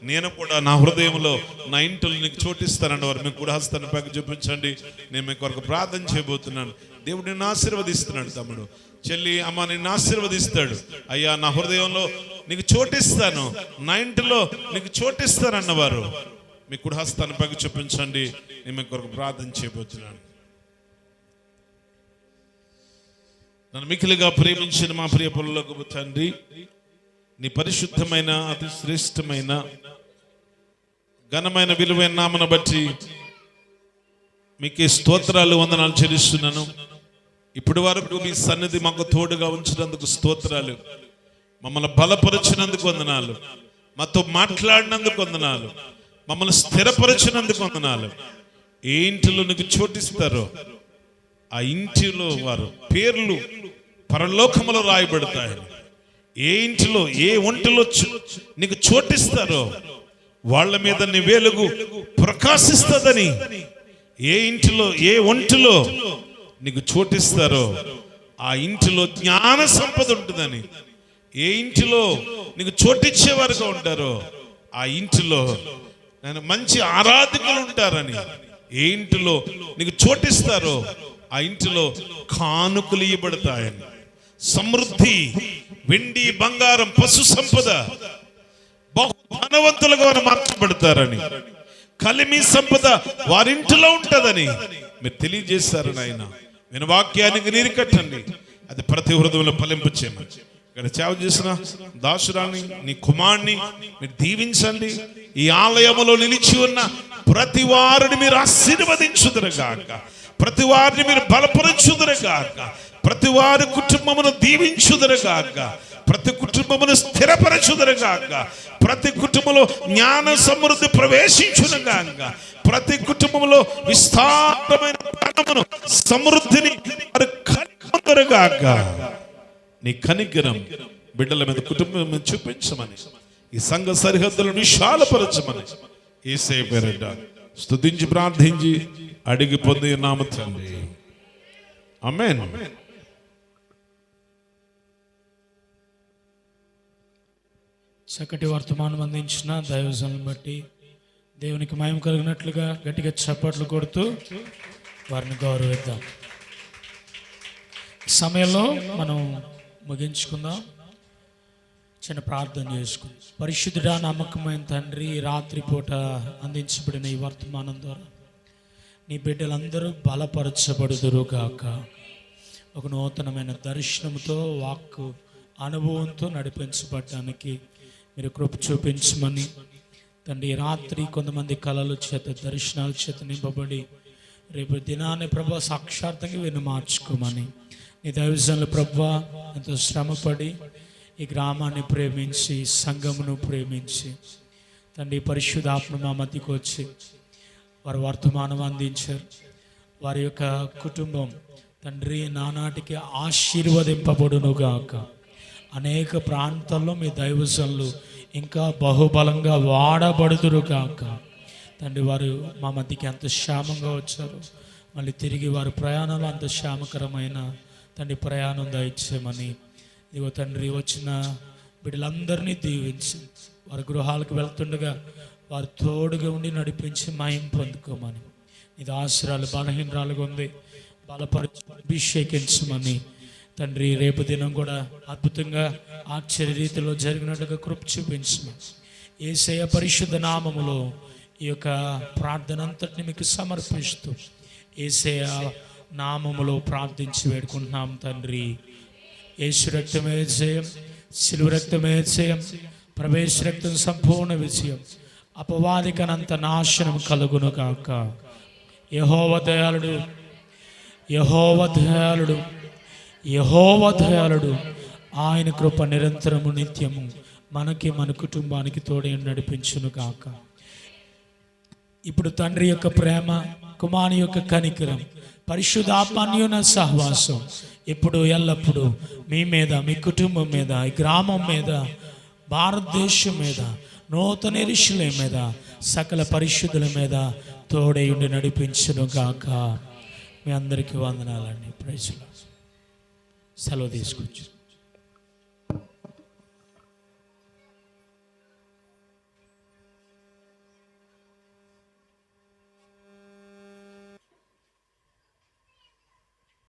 నేను కూడా నా హృదయంలో నా ఇంట్లో నీకు చోటిస్తానండి. వారు మీకు కూడా హస్తాన్ని పైకి చూపించండి. నేను మీకు కొరకు ప్రార్థన చేయబోతున్నాను. దేవుడు నిన్ను ఆశీర్వదిస్తున్నాడు. తమ్ముడు చెల్లి అమ్మ నిన్ను ఆశీర్వదిస్తాడు. అయ్యా నా హృదయంలో నీకు చోటిస్తాను, నా ఇంటిలో నీకు చోటిస్తానన్నవారు మీకు కూడా హస్తాన్ని పైకి చూపించండి. నేను మీకు కొరకు ప్రార్థన చేయబోతున్నాను. నన్ను మిక్కిలిగా ప్రేమించిన మా ప్రియ పరలోకపు తండ్రి, నీ పరిశుద్ధమైన అతి శ్రేష్టమైన ఘనమైన విలువైన నామను బట్టి మీకే స్తోత్రాలు వందనాలు చెల్లిస్తున్నాను. ఇప్పటి వరకు మీ సన్నిధి మాకు తోడుగా ఉంచినందుకు స్తోత్రాలు. మమ్మల్ని బలపరిచినందుకు వందనాలు, మాతో మాట్లాడినందుకు వందనాలు, మమ్మల్ని స్థిరపరిచినందుకు వందనాలు. ఏ ఇంటిలో నీకు చోటిస్తారో ఆ ఇంటిలో వారు పేర్లు పరలోకములో రాయబడతాయి. ఏ ఇంటిలో ఏ ఒంటిలో నీకు చోటిస్తారో వాళ్ళ మీద నీ వెలుగు ప్రకాశిస్తుందని, ఏ ఇంటిలో ఏ ఒంటిలో నీకు చోటిస్తారో ఆ ఇంటిలో జ్ఞాన సంపద ఉంటుందని, ఏ ఇంటిలో నీకు చోటిచ్చేవారుగా ఉంటారో ఆ ఇంటిలో నేను మంచి ఆరాధకులు ఉంటారని, ఏ ఇంటిలో నీకు చోటిస్తారో ఆ ఇంటిలో కానుకలు ఇవ్వబడతాయని, సమృద్ధి వెండి బంగారం పశు సంపద బహు ధనవంతులుగా మార్చబడతారని, కలిమి సంపద వారింటిలో ఉంటుందని మీరు తెలియజేశారు నాయన. నేను వాక్యానికి నీరు కట్టండి, అది ప్రతి హృదయంలో ఫలింపు చేయమని. ఇక్కడ సేవ చేసిన దాసురాన్ని నీ కుమారుని మీరు దీవించండి. ఈ ఆలయములో నిలిచి ఉన్న ప్రతి వారిని మీరు ఆశీర్వదించుదురుగాక. ప్రతి వారిని మీరు బలపరచుదురుగాక, ప్రతి వారి కుటుంబమును దీవించుదురుగాక, ప్రతి కుటుంబమును స్థిరపరచుదురుగాక, ప్రతి కుటుంబంలో జ్ఞాన సమృద్ధి ప్రవేశించునుగాక, ప్రతి కుటుంబంలో విస్తారమైన ధనమును సమృద్ధిని కనుగొనుగాక. నీ కనికరం బిడ్డల మీద, కుటుంబం మీద చూపించమని, ఈ సంఘ సరిహద్దులను విశాలపరచమని యేసయ్య పేరిట స్తుతించి ప్రార్థించి అడిగి పొంది ఉన్నాము తండ్రి. ఆమేన్. చక్కటి వర్తమానం అందించిన దైవజనులను బట్టి దేవునికి మహిమ కలిగినట్లుగా గట్టిగా చప్పట్లు కొడుతూ వారిని గౌరవిద్దాం. ఈ సమయంలో మనం ముగించుకుందాం. చిన్న ప్రార్థన చేసుకుందాం. పరిశుద్ధుడా, నమ్మకమైన తండ్రి, రాత్రి పూట అందించబడిన ఈ వర్తమానం ద్వారా నీ బిడ్డలందరూ బలపరచబడుదురుగాక. ఒక నూతనమైన దర్శనంతో, వాక్కు అనుభవంతో నడిపించబడటానికి మీరు కృప చూపించమని తండ్రి, రాత్రి కొంతమంది కళల చేత, దర్శనాల చేత నింపబడి రేపు దినాన్ని ప్రభా సాక్షాత్తంగా వీరిని మార్చుకోమని, నీ దైవజనులు ప్రభా ఎంతో శ్రమపడి ఈ గ్రామాన్ని ప్రేమించి, సంఘమును ప్రేమించి తండ్రి పరిశుద్ధాత్మ మా మధ్యకు వచ్చి వారు వర్తమానం అందించారు. వారి యొక్క కుటుంబం తండ్రి నానాటికి ఆశీర్వదింపబడునుగాక. అనేక ప్రాంతాల్లో మీ దైవజనులు ఇంకా బహుబలంగా వాడబడుదురుగాక. తండ్రి, వారు మా మధ్యకి ఎంత క్షేమంగా వచ్చారు, మళ్ళీ తిరిగి వారి ప్రయాణంలో అంత క్షేమకరమైన తండ్రి ప్రయాణం దయచేయమని, ఇదిగో తండ్రి వచ్చిన బిడ్డలందరినీ దీవించి వారి గృహాలకు వెళ్తుండగా వారు తోడుగా ఉండి నడిపించి మహిమ పొందుకోమని, ఇది ఆశ్రయాలు బలహీనరాలుగా ఉంది, బలపరిచి అభిషేకించమని తండ్రి, రేపు దినం కూడా అద్భుతంగా ఆశ్చర్య రీతిలో జరిగినట్టుగా కృప చూపించమని యేసయ్య పరిశుద్ధ నామములో ఈ యొక్క ప్రార్థన అంతటిని మీకు సమర్పిస్తూ యేసయ్య నామములో ప్రార్థించి వేడుకుంటున్నాం తండ్రి. యేసు రక్తమే జయం, శిలువ రక్తమే జయం, ప్రవేశ రక్తం సంపూర్ణ విజయం, అపవాదికనంత నాశనం కలుగును కాక. యెహోవా దయాళుడు, యెహోవా దయాళుడు, యెహోవా దయాళుడు. ఆయన కృప నిరంతరము నిత్యము మనకి, మన కుటుంబానికి తోడే నడిపించును కాక. ఇప్పుడు తండ్రి యొక్క ప్రేమ, కుమారుని యొక్క కనికరం, పరిశుద్ధాత్మ సహవాసం ఇప్పుడు ఎల్లప్పుడూ మీ మీద, మీ కుటుంబం మీద, ఈ గ్రామం మీద, భారతదేశం మీద, నూతన యెరూషలేము మీద, సకల పరిశుద్ధుల మీద తోడై ఉండి నడిపించును గాక. మీ అందరికీ వందనాలండి. Praise Lord. సెలవు తీసుకొచ్చు.